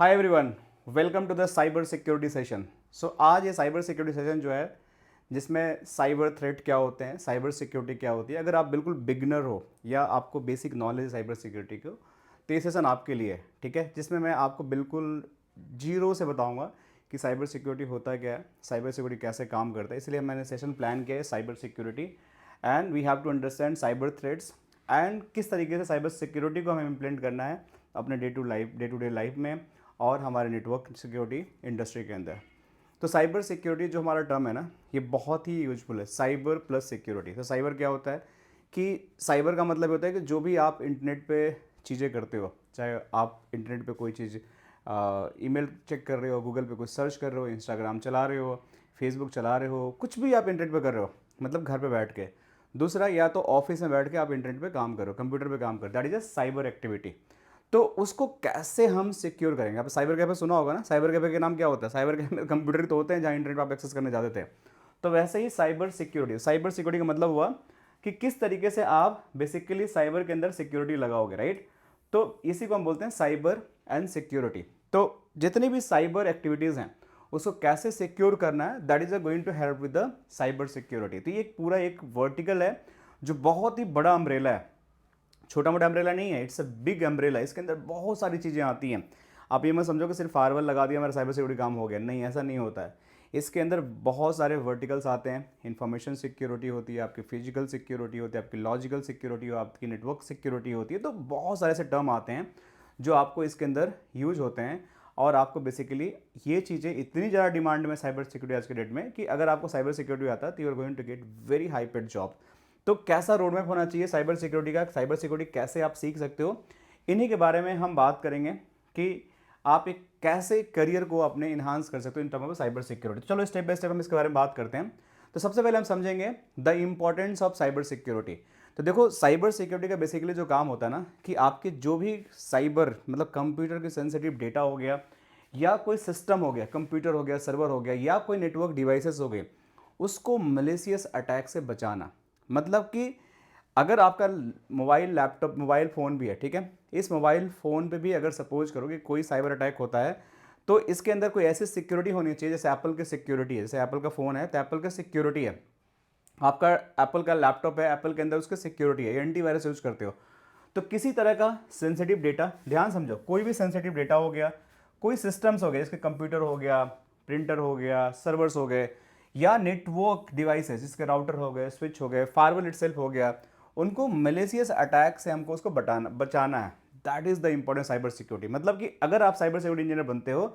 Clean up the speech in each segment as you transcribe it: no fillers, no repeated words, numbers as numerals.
Hi everyone, welcome to the cyber security session. So आज ये cyber security session जो है जिसमें साइबर थ्रेट क्या होते हैं, साइबर सिक्योरिटी क्या होती है, अगर आप बिल्कुल बिगनर हो या आपको बेसिक नॉलेज है साइबर सिक्योरिटी को, तो ये सेशन आपके लिए है। ठीक है, जिसमें मैं आपको बिल्कुल जीरो से बताऊंगा कि साइबर सिक्योरिटी होता क्या है, साइबर सिक्योरिटी कैसे काम करता है। इसलिए मैंने सेशन प्लान किया है cyber security, and we have to understand cyber threats and किस तरीके से साइबर सिक्योरिटी को हमें इम्प्लीमेंट करना है अपने डे टू डे लाइफ में और हमारे नेटवर्क सिक्योरिटी इंडस्ट्री के अंदर। तो साइबर सिक्योरिटी जो हमारा टर्म है ना, ये बहुत ही यूजफुल है, साइबर प्लस सिक्योरिटी। तो साइबर क्या होता है कि साइबर का मतलब होता है कि जो भी आप इंटरनेट पे चीज़ें करते हो, चाहे आप इंटरनेट पे कोई चीज़ ईमेल चेक कर रहे हो, गूगल पे कुछ सर्च कर रहे हो, इंस्टाग्राम चला रहे हो, फेसबुक चला रहे हो, कुछ भी आप इंटरनेट पे कर रहे हो, मतलब घर पे बैठ के। दूसरा, या तो ऑफिस में बैठ के आप इंटरनेट पे काम करो, कंप्यूटर पे काम करो, that is a cyber activity. तो उसको कैसे हम सिक्योर करेंगे? आप साइबर कैफे सुना होगा ना, साइबर कैफे के नाम क्या होता है? साइबर कैफे कंप्यूटर तो होते हैं जहाँ इंटरनेट आप एक्सेस करने जाते थे। तो वैसे ही साइबर सिक्योरिटी का मतलब हुआ कि किस तरीके से आप बेसिकली साइबर के अंदर सिक्योरिटी लगाओगे, राइट? तो इसी को हम बोलते हैं साइबर एंड सिक्योरिटी। तो जितनी भी साइबर एक्टिविटीज़ हैं उसको कैसे सिक्योर करना है, that is going to help with the cyber security. तो ये एक पूरा एक वर्टिकल है जो बहुत ही बड़ा अम्ब्रेला है, छोटा मोटा अम्ब्रेला नहीं है, इट्स अ बिग अम्ब्रेला। इसके अंदर बहुत सारी चीज़ें आती हैं। आप ये मत समझो कि सिर्फ फायरवॉल लगा दिया हमारा साइबर सिक्योरिटी काम हो गया, नहीं, ऐसा नहीं होता है। इसके अंदर बहुत सारे वर्टिकल्स आते हैं। इंफॉर्मेशन सिक्योरिटी होती है, आपकी फिजिकल सिक्योरिटी होती है, आपकी लॉजिकल सिक्योरिटी हो, आपकी नेटवर्क सिक्योरिटी होती है। तो बहुत सारे ऐसे टर्म आते हैं जो आपको इसके अंदर यूज होते हैं। और आपको बेसिकली ये चीज़ें इतनी ज़्यादा डिमांड में साइबर सिक्योरिटी आज के डेट में कि अगर आपको साइबर सिक्योरिटी आता है तो you are going to get very high paid job. तो कैसा रोड मैप होना चाहिए साइबर सिक्योरिटी का, साइबर सिक्योरिटी कैसे आप सीख सकते हो, इन्हीं के बारे में हम बात करेंगे कि आप एक कैसे करियर को अपने इन्हांस कर सकते हो in term of cyber security. चलो स्टेप बाय स्टेप हम इसके बारे में बात करते हैं। तो सबसे पहले हम समझेंगे the importance of cyber security. तो देखो, साइबर सिक्योरिटी का बेसिकली जो काम होता है ना, कि आपके जो भी साइबर मतलब कंप्यूटर के सेंसिटिव डेटा हो गया, या कोई सिस्टम हो गया, कंप्यूटर हो गया, सर्वर हो गया, या कोई नेटवर्क डिवाइसेस हो गए, उसको मलेशियस अटैक से बचाना। मतलब कि अगर आपका मोबाइल लैपटॉप मोबाइल फ़ोन भी है, ठीक है, इस मोबाइल फ़ोन पे भी अगर सपोज करो कि कोई साइबर अटैक होता है, तो इसके अंदर कोई ऐसी सिक्योरिटी होनी चाहिए, जैसे एप्पल की सिक्योरिटी है, जैसे एप्पल का फ़ोन है तो एप्पल का सिक्योरिटी है, आपका एप्पल का लैपटॉप है, एप्पल के अंदर उसकी सिक्योरिटी है, एंटीवायरस यूज करते हो। तो किसी तरह का सेंसिटिव डेटा, ध्यान समझो, कोई भी सेंसिटिव डेटा हो गया, कोई सिस्टम्स हो गए, जैसे कंप्यूटर हो गया, प्रिंटर हो गया, सर्वर्स हो गए, या नेटवर्क डिवाइसेस जिसके राउटर हो गए, स्विच हो गए, फायरवॉल इटसेल्फ हो गया, उनको मलेशियस अटैक से हमको उसको बचाना है। That is the important cyber security. मतलब कि अगर आप साइबर सिक्योरिटी इंजीनियर बनते हो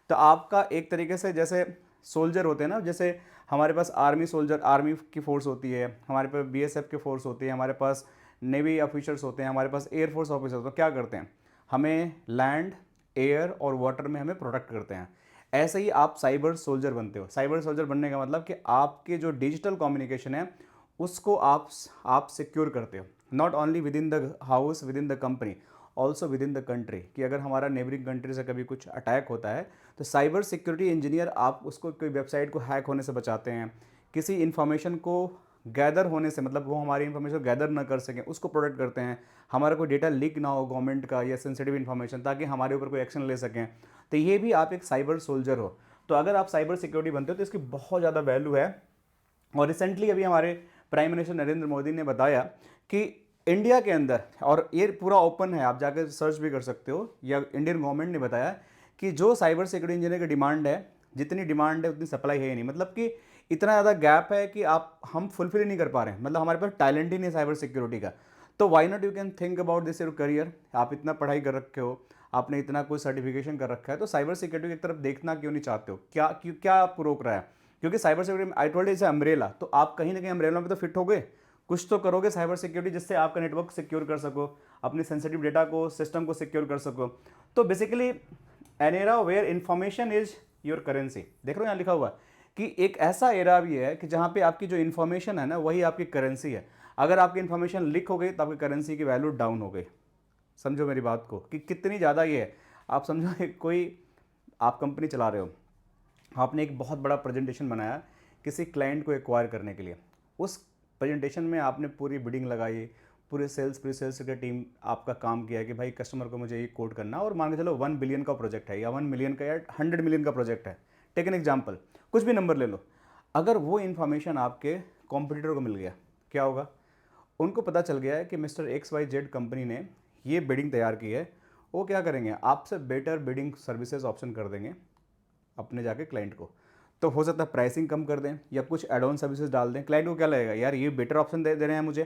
तो आपका एक तरीके से जैसे सोल्जर होते हैं ना, जैसे हमारे पास आर्मी सोल्जर, आर्मी की फोर्स होती है, हमारे पास बीएसएफ की फोर्स होती है, हमारे पास नेवी ऑफिसर्स होते हैं, हमारे पास एयरफोर्स ऑफिसर्स होते हैं, तो क्या करते हैं, हमें लैंड, एयर और वाटर में हमें प्रोटेक्ट करते हैं। ऐसे ही आप साइबर सोल्जर बनते हो। साइबर सोल्जर बनने का मतलब कि आपके जो डिजिटल कम्युनिकेशन है उसको आप सिक्योर करते हो, not only with in the house, with in the company, also with in the country. कि अगर हमारा नेबरिंग कंट्री से कभी कुछ अटैक होता है तो साइबर सिक्योरिटी इंजीनियर आप उसको कोई वेबसाइट को हैक होने से बचाते हैं, किसी इन्फॉर्मेशन को गैदर होने से, मतलब वो हमारी इन्फॉर्मेशन गैदर ना कर सकें, उसको प्रोटेक्ट करते हैं, हमारा कोई डेटा लीक ना हो गवर्नमेंट का या सेंसिटिव इन्फॉर्मेशन, ताकि हमारे ऊपर कोई एक्शन ले सकें। तो ये भी आप एक साइबर सोल्जर हो। तो अगर आप साइबर सिक्योरिटी बनते हो तो इसकी बहुत ज़्यादा वैल्यू है। और रिसेंटली अभी हमारे प्राइम मिनिस्टर नरेंद्र मोदी ने बताया कि इंडिया के अंदर, और ये पूरा ओपन है, आप जाकर सर्च भी कर सकते हो, या इंडियन गवर्नमेंट ने बताया कि जो साइबर सिक्योरिटी इंजीनियर की डिमांड है, जितनी डिमांड है उतनी सप्लाई है ही नहीं। मतलब कि इतना ज़्यादा गैप है कि हम फुलफिल ही नहीं कर पा रहे हैं, मतलब हमारे पास टैलेंट ही नहीं है साइबर सिक्योरिटी का। तो why not, you can think about this your career. आप इतना पढ़ाई कर रखे हो, आपने इतना कोई सर्टिफिकेशन कर रखा है, तो साइबर सिक्योरिटी की तरफ देखना क्यों नहीं चाहते हो? क्या आपको रोक रहा है? क्योंकि cyber security, I told is umbrella, तो आप कहीं ना कहीं अम्ब्रेला में तो फिट हो गए, कुछ तो करोगे साइबर सिक्योरिटी जिससे आपका नेटवर्क सिक्योर कर सको, अपनी सेंसिटिव डेटा को, सिस्टम को सिक्योर कर सको। तो basically an era where information is your currency. देख रहे हो यहाँ लिखा हुआ है कि एक ऐसा एरा भी है कि जहाँ पे आपकी जो इन्फॉर्मेशन है ना, वही आपकी करेंसी है। अगर आपकी इन्फॉर्मेशन लीक हो गई तो आपकी करेंसी की वैल्यू डाउन हो गई। समझो मेरी बात को कि कितनी ज़्यादा ये है। आप समझो कि कोई, आप कंपनी चला रहे हो, आपने एक बहुत बड़ा प्रेजेंटेशन बनाया किसी क्लाइंट को एक्वायर करने के लिए। उस प्रेजेंटेशन में आपने पूरी बिडिंग लगाई, पूरे सेल्स प्री सेल्स की टीम आपका काम किया है कि भाई कस्टमर को मुझे ये कोट करना, और मान के चलो 1 बिलियन का प्रोजेक्ट है या 1 मिलियन का या 100 मिलियन का प्रोजेक्ट है, टेक एन एग्जाम्पल, कुछ भी नंबर ले लो। अगर वो इन्फॉर्मेशन आपके कॉम्पिटिटर को मिल गया, क्या होगा? उनको पता चल गया है कि मिस्टर XYZ कंपनी ने ये बिडिंग तैयार की है, वो क्या करेंगे, आपसे बेटर बिडिंग सर्विसेज ऑप्शन कर देंगे अपने जाके क्लाइंट को। तो हो सकता है प्राइसिंग कम कर दें या कुछ एड ऑन सर्विसेज डाल दें। क्लाइंट को क्या लगेगा, यार ये बेटर ऑप्शन दे रहे हैं मुझे।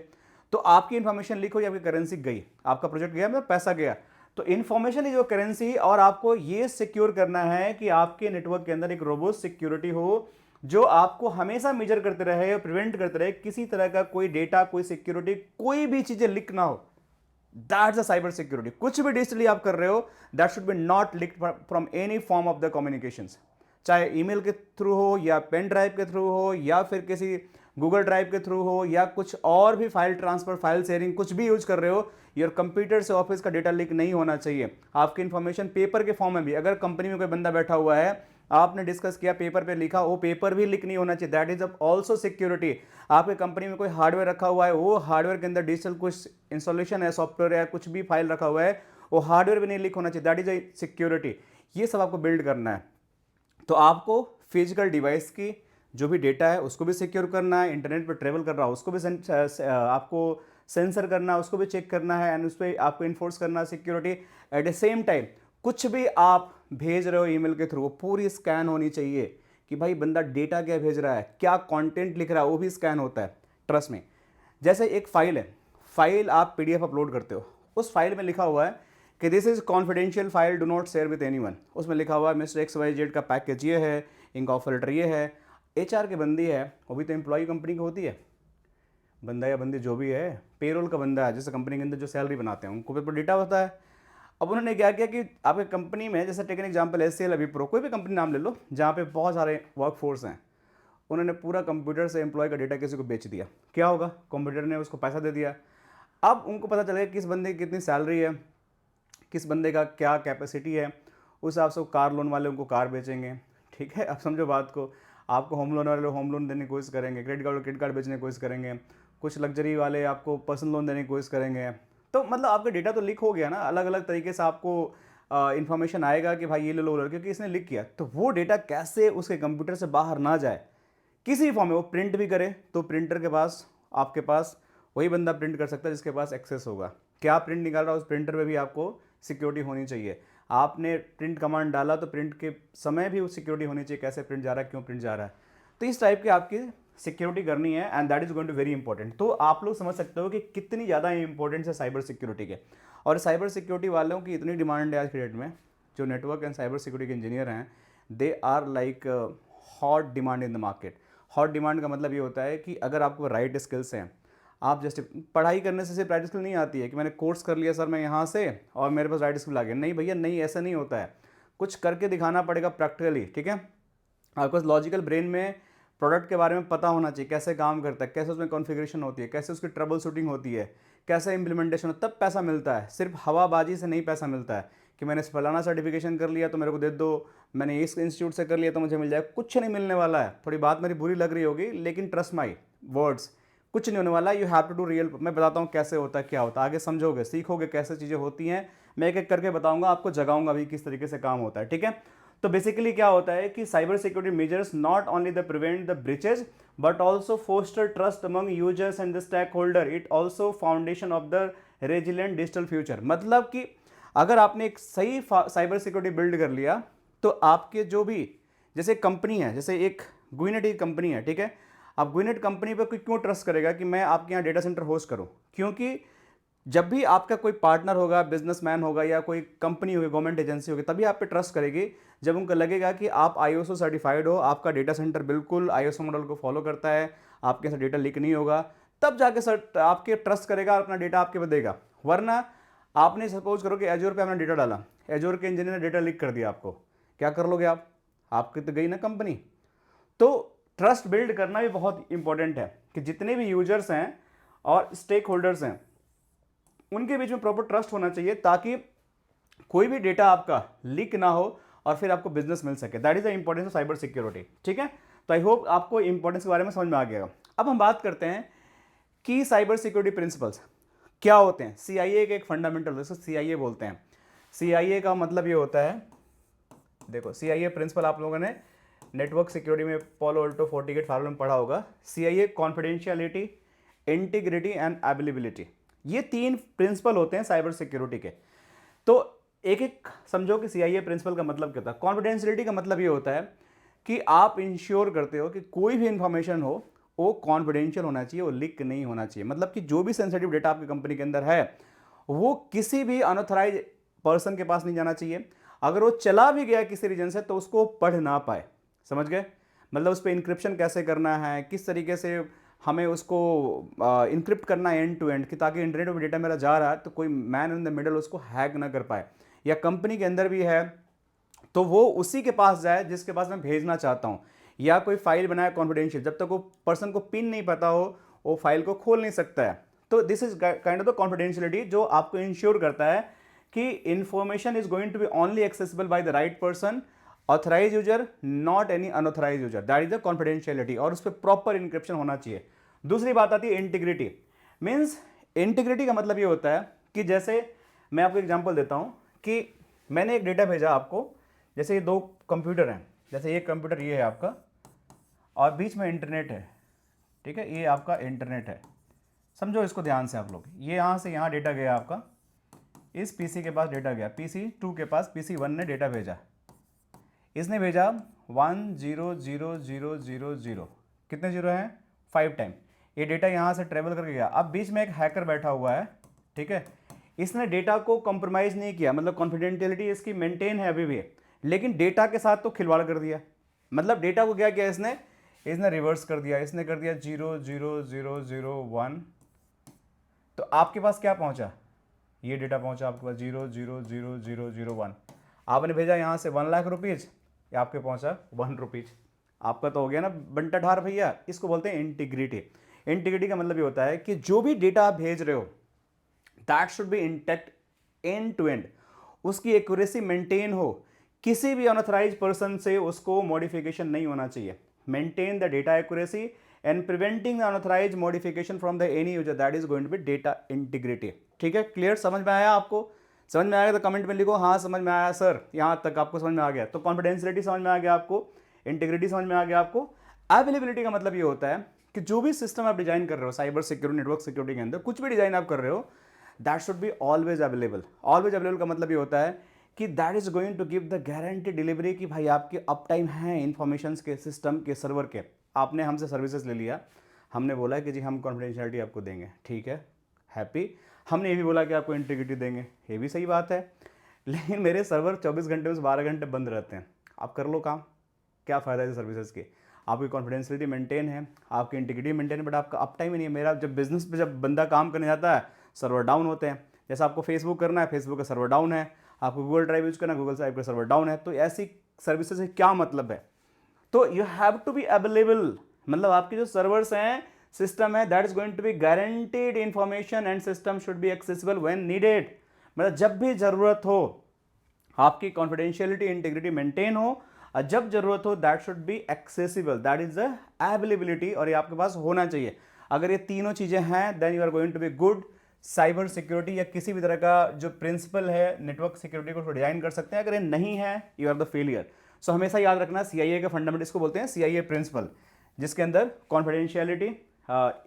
तो आपकी इन्फॉर्मेशन लीक हुई, आपकी करेंसी गई, आपका प्रोजेक्ट गया, मतलब पैसा गया। तो इन्फॉर्मेशन ही जो करेंसी, और आपको ये सिक्योर करना है कि आपके नेटवर्क के अंदर एक रोबोस्ट सिक्योरिटी हो जो आपको हमेशा मेजर करते रहे और प्रिवेंट करते रहे किसी तरह का कोई डेटा, कोई सिक्योरिटी, कोई भी चीजें लीक ना हो। That's a cyber security. कुछ भी डिजिटली आप कर रहे हो, that should B not leaked from any form of the communications, चाहे ईमेल के थ्रू हो या पेन ड्राइव के थ्रू हो या फिर किसी गूगल ड्राइव के थ्रू हो या कुछ और भी फाइल ट्रांसफर, फाइल शेयरिंग, कुछ भी यूज कर रहे हो, योर कंप्यूटर से ऑफिस का डेटा लीक नहीं होना चाहिए। आपकी इन्फॉर्मेशन पेपर के फॉर्म में भी, अगर कंपनी में कोई बंदा बैठा हुआ है, आपने डिस्कस किया, पेपर पे लिखा, वो पेपर भी लीक नहीं होना चाहिए। That is also security. आपके कंपनी में कोई हार्डवेयर रखा हुआ है, वो हार्डवेयर के अंदर डिजिटल कुछ इंस्टॉलेशन है, सॉफ्टवेयर है, कुछ भी फाइल रखा हुआ है, वो हार्डवेयर भी नहीं लीक होना चाहिए। That is a security. ये सब आपको बिल्ड करना है। तो आपको फिजिकल डिवाइस की जो भी डेटा है उसको भी सिक्योर करना है, इंटरनेट पर ट्रेवल कर रहा है उसको भी आपको सेंसर करना है, उसको भी चेक करना है, एंड उस पर आपको इन्फोर्स करना है security. At the same time कुछ भी आप भेज रहे हो ईमेल के थ्रू, वो पूरी स्कैन होनी चाहिए कि भाई बंदा डेटा क्या भेज रहा है, क्या कंटेंट लिख रहा है, वो भी स्कैन होता है। ट्रस्ट में, जैसे एक फाइल है, फाइल आप PDF अपलोड करते हो, उस फाइल में लिखा हुआ है कि this is confidential file, do not share with anyone. उसमें लिखा हुआ है मिस्टर XYZ का पैकेज ये है, इनका ऑफर लेटर ये है। HR की बंदी है, वो भी तो एम्प्लॉय कंपनी की होती है, बंदा या बंदी जो भी है, पेरोल का बंदा है, जैसे कंपनी के अंदर जो सैलरी बनाते हैं उनको पेपर डेटा होता है। अब उन्होंने क्या किया कि आपके कंपनी में, जैसे टेक एन एग्जाम्पल SCL, अभी प्रो, कोई भी कंपनी नाम ले लो जहाँ पे बहुत सारे वर्कफोर्स हैं, उन्होंने पूरा कंप्यूटर से एम्प्लॉय का डेटा किसी को बेच दिया। क्या होगा, कंप्यूटर ने उसको पैसा दे दिया। अब उनको पता चलेगा किस बंदे की कितनी सैलरी है, किस बंदे का क्या कैपेसिटी है, उस हिसाब से कार लोन वाले उनको कार बेचेंगे। ठीक है, अब समझो बात को। आपको होम लोन वाले होम लोन देने की कोशिश करेंगे, क्रेडिट कार्ड बेचने की कोशिश करेंगे, कुछ लग्जरी वाले आपको पर्सनल लोन देने की कोशिश करेंगे। तो मतलब आपका डेटा तो लीक हो गया ना, अलग अलग तरीके से आपको इन्फॉर्मेशन आएगा कि भाई ये ले लो, क्योंकि इसने लीक किया। तो वो डेटा कैसे उसके कंप्यूटर से बाहर ना जाए किसी भी फॉर्म में, वो प्रिंट भी करे तो प्रिंटर के पास, आपके पास वही बंदा प्रिंट कर सकता है जिसके पास एक्सेस होगा। क्या प्रिंट निकाल रहा है उस प्रिंटर में भी आपको सिक्योरिटी होनी चाहिए। आपने प्रिंट कमांड डाला तो प्रिंट के समय भी सिक्योरिटी होनी चाहिए, कैसे प्रिंट जा रहा है, क्यों प्रिंट जा रहा है। तो इस टाइप की आपकी सिक्योरिटी करनी है, and that is going to very important. तो आप लोग समझ सकते हो कि कितनी ज़्यादा इंपॉर्टेंस है साइबर सिक्योरिटी के, और साइबर सिक्योरिटी वालों की इतनी डिमांड है आज के डेट में। जो नेटवर्क एंड साइबर सिक्योरिटी के इंजीनियर हैं, they are like hot demand in the market. Hot demand का मतलब ये होता है कि अगर आपको राइट स्किल्स हैं, आप जस्ट पढ़ाई करने से सिर्फ राइट स्किल नहीं आती है कि मैंने कोर्स कर लिया सर मैं यहाँ से और मेरे पास राइट स्किल आ गया। नहीं भैया, नहीं, ऐसा नहीं होता है। कुछ करके दिखाना पड़ेगा प्रैक्टिकली। ठीक है, आपको लॉजिकल ब्रेन में प्रोडक्ट के बारे में पता होना चाहिए, कैसे काम करता है, कैसे उसमें कॉन्फ़िगरेशन होती है, कैसे उसकी ट्रबल शूटिंग होती है, कैसे इंप्लीमेंटेशन, तब पैसा मिलता है। सिर्फ हवाबाजी से नहीं पैसा मिलता है कि मैंने फलाना सर्टिफिकेशन कर लिया तो मेरे को दे दो, मैंने इस इंस्टीट्यूट से कर लिया तो मुझे मिल जाए। कुछ नहीं मिलने वाला है। थोड़ी बात मेरी बुरी लग रही होगी, लेकिन ट्रस्ट माई वर्ड्स, कुछ नहीं होने वाला। You have to do real. मैं बताता हूँ कैसे होता है, क्या होता है, आगे समझोगे, सीखोगे कैसे चीज़ें होती हैं। मैं एक एक करके बताऊँगा, आपको जगाऊंगा भी किस तरीके से काम होता है। ठीक है, तो बेसिकली क्या होता है कि cyber security measures not only the prevent the breaches but also foster trust among users and the stakeholder. It also foundation of the resilient digital future. मतलब कि अगर आपने एक सही साइबर सिक्योरिटी बिल्ड कर लिया तो आपके जो भी, जैसे कंपनी है, जैसे एक गुइनेट की कंपनी है, ठीक है, आप गुइनेट कंपनी पर कोई क्यों ट्रस्ट करेगा कि मैं आपके यहाँ डेटा सेंटर होस्ट करूँ? क्योंकि जब भी आपका कोई पार्टनर होगा, बिजनेसमैन होगा या कोई कंपनी होगी, गवर्नमेंट एजेंसी होगी, तभी आप पे ट्रस्ट करेगी जब उनको लगेगा कि आप ISO सर्टिफाइड हो, आपका डेटा सेंटर बिल्कुल ISO मॉडल को फॉलो करता है, आपके साथ डेटा लीक नहीं होगा, तब जाके सर आपके ट्रस्ट करेगा और अपना डेटा आपके पे देगा। वरना आपने सपोज करो कि एजोर पे आपने डेटा डाला, एजोर के इंजीनियर ने डेटा लीक कर दिया आपको, क्या कर लोगे आप? आपकी तो गई ना कंपनी। तो ट्रस्ट बिल्ड करना भी बहुत इंपॉर्टेंट है कि जितने भी यूजर्स हैं और स्टेक होल्डर्स हैं उनके बीच में प्रॉपर ट्रस्ट होना चाहिए, ताकि कोई भी डेटा आपका लीक ना हो और फिर आपको बिजनेस मिल सके। That is the importance of cyber security. ठीक है, तो आई होप आपको इंपॉर्टेंस के बारे में समझ में आ गया। अब हम बात करते हैं की साइबर सिक्योरिटी प्रिंसिपल्स। क्या होते हैं? CIA के एक फंडामेंटल, जैसे CIA बोलते हैं। CIA का मतलब ये होता है, देखो CIA प्रिंसिपल आप लोगों ने नेटवर्क सिक्योरिटी में पोलो अल्टो 48 फार्मूला में पढ़ा होगा। CIA confidentiality, integrity and availability, ये 3 प्रिंसिपल होते हैं साइबर सिक्योरिटी के। तो एक एक समझो कि CIA प्रिंसिपल का मतलब क्या था। कॉन्फिडेंशियलिटी का मतलब ये होता है कि आप इंश्योर करते हो कि कोई भी इंफॉर्मेशन हो वो कॉन्फिडेंशियल होना चाहिए, वो लीक नहीं होना चाहिए। मतलब कि जो भी सेंसिटिव डेटा आपकी कंपनी के अंदर है वो किसी भी अनऑथराइज पर्सन के पास नहीं जाना चाहिए। अगर वो चला भी गया किसी रीजन से तो उसको पढ़ ना पाए, समझ गए? मतलब उस पर इंक्रिप्शन कैसे करना है, किस तरीके से हमें उसको इंक्रिप्ट करना है एंड टू एंड, कि ताकि इंटरनेट पर डेटा मेरा जा रहा है तो कोई मैन इन द मिडल उसको हैक ना कर पाए, या कंपनी के अंदर भी है तो वो उसी के पास जाए जिसके पास मैं भेजना चाहता हूँ। या कोई फाइल बनाए कॉन्फिडेंशियल, जब तक वो पर्सन को पिन नहीं पता हो वो फाइल को खोल नहीं सकता है। तो this is kind of the confidentiality जो आपको इंश्योर करता है कि information is going to be only accessible by the right person, authorise user, not any unauthorise user. That is the confidentiality, और उस पर प्रॉपर इंक्रिप्शन होना चाहिए। दूसरी बात आती है इंटीग्रिटी। मीन्स इंटीग्रिटी का मतलब ये होता है कि जैसे मैं आपको एग्जांपल देता हूं कि मैंने एक डेटा भेजा आपको, जैसे ये 2 कंप्यूटर हैं, जैसे ये कंप्यूटर ये है आपका और बीच में इंटरनेट है, ठीक है, ये आपका इंटरनेट है। समझो इसको ध्यान से आप लोग, ये यहाँ से यहाँ डेटा गया आपका, इस पीसी के पास डेटा गया, PC2 के पास PC1 ने डेटा भेजा, इसने भेजा 1000000, कितने जीरो हैं? 5 टाइम। ये डेटा यहाँ से ट्रेवल करके गया। अब बीच में एक हैकर बैठा हुआ है, ठीक है, इसने डेटा को कॉम्प्रोमाइज़ नहीं किया, मतलब कॉन्फिडेंशियलिटी इसकी मेंटेन है अभी भी, लेकिन डेटा के साथ तो खिलवाड़ कर दिया। मतलब डेटा को क्या किया इसने इसने रिवर्स कर दिया, इसने कर दिया 00001। तो आपके पास क्या पहुंचा? ये डेटा पहुंचा आपके पास 0000001। आपने भेजा यहाँ से 1 लाख रुपीज़, या आपके पहुंचा 1 रुपीज़। आपका तो हो गया ना बंटा ठार भैया। इसको बोलते हैं इंटीग्रिटी। इंटीग्रिटी का मतलब ये होता है कि जो भी डेटा आप भेज रहे हो that should be intact end to end, उसकी एक्यूरेसी मेंटेन हो, किसी भी अनऑथराइज पर्सन से उसको मॉडिफिकेशन नहीं होना चाहिए। Maintain the data accuracy and preventing the unauthorise modification from the any user, that is going to be data integrity. ठीक है, क्लियर? समझ में आया आपको? समझ में आया तो कमेंट में लिखो हाँ समझ में आया सर, यहाँ तक आपको समझ में आ गया। तो कॉन्फिडेंशियलिटी समझ में आ गया आपको, इंटीग्रिटी समझ में आ गया आपको। अवेलेबिलिटी का मतलब ये होता है कि जो भी सिस्टम आप डिजाइन कर रहे हो साइबर सिक्योरिटी नेटवर्क सिक्योरिटी के अंदर, कुछ भी डिजाइन आप कर रहे हो that should be always available. Always available का मतलब ये होता है कि that is going to give the guarantee delivery, कि भाई आपके अप टाइम है इंफॉर्मेशन के, सिस्टम के, सर्वर के। आपने हमसे सर्विसेज ले लिया, हमने बोला कि जी हम कॉन्फिडेंशियलिटी आपको देंगे, ठीक है, हैप्पी। हमने ये भी बोला कि आपको इंटीग्रिटी देंगे, ये भी सही बात है, लेकिन मेरे सर्वर 24 घंटे में से 12 घंटे बंद रहते हैं। आप कर लो काम, क्या फ़ायदा है सर्विसेज के? आपकी कॉन्फिडेंशियलिटी मेंटेन है, आपकी इंटीग्रिटी मेंटेन है, बट आपका अप टाइम ही नहीं है। मेरा जब बिजनेस पे जब बंदा काम करने जाता है सर्वर डाउन होते हैं। जैसे आपको फेसबुक करना है, फेसबुक का सर्वर डाउन है, आपको गूगल ड्राइव यूज करना है, गूगल ड्राइव का सर्वर डाउन है। तो ऐसी सर्विसेज से क्या मतलब है? तो you have to be available, मतलब आपके जो सर्वर्स हैं, सिस्टम है, that is going to be guaranteed information and system should be accessible when needed. मतलब जब भी जरूरत हो आपकी कॉन्फिडेंशियलिटी इंटीग्रिटी मेंटेन हो, और जब जरूरत हो that should be accessible, that is the availability, और ये आपके पास होना चाहिए। अगर ये तीनों चीजें हैं then you are going to be good. Cyber security या किसी भी तरह का जो प्रिंसिपल है नेटवर्क सिक्योरिटी को डिजाइन कर सकते हैं। अगर ये नहीं है यू आर द फेलियर। सो हमेशा याद रखना CIA का फंडामेंटल, इसको बोलते हैं CIA प्रिंसिपल, जिसके अंदर कॉन्फिडेंशियलिटी,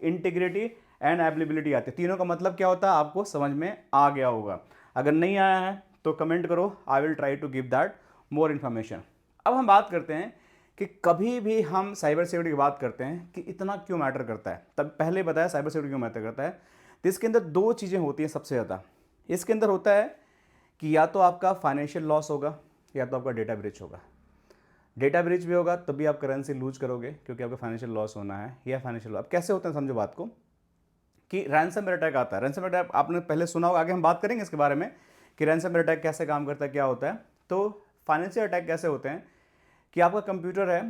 इंटीग्रिटी एंड अवेलेबिलिटी आती है। तीनों का मतलब क्या होता है आपको समझ में आ गया होगा। अगर नहीं आया है तो कमेंट करो, I will try to give that more information. अब हम बात करते हैं कि कभी भी हम साइबर सिक्योरिटी की बात करते हैं कि इतना क्यों मैटर करता है। तब पहले बताया साइबर सिक्योरिटी क्यों मैटर करता है। तो इसके अंदर 2 चीज़ें होती हैं सबसे ज़्यादा। इसके अंदर होता है कि या तो आपका फाइनेंशियल लॉस होगा या तो आपका डेटा ब्रीच होगा। डेटा ब्रीच भी होगा तभी आप करेंसी लूज करोगे क्योंकि आपका फाइनेंशियल लॉस होना है, या फाइनेंशियल। अब कैसे होता है समझो बात को, कि रैंसमवेयर अटैक आता है। रैंसमवेयर अटैक आपने पहले सुना होगा, आगे हम बात करेंगे इसके बारे में कि रैंसमवेयर अटैक कैसे काम करता है, क्या होता है। तो फाइनेंशियल अटैक कैसे होते हैं कि आपका कंप्यूटर है,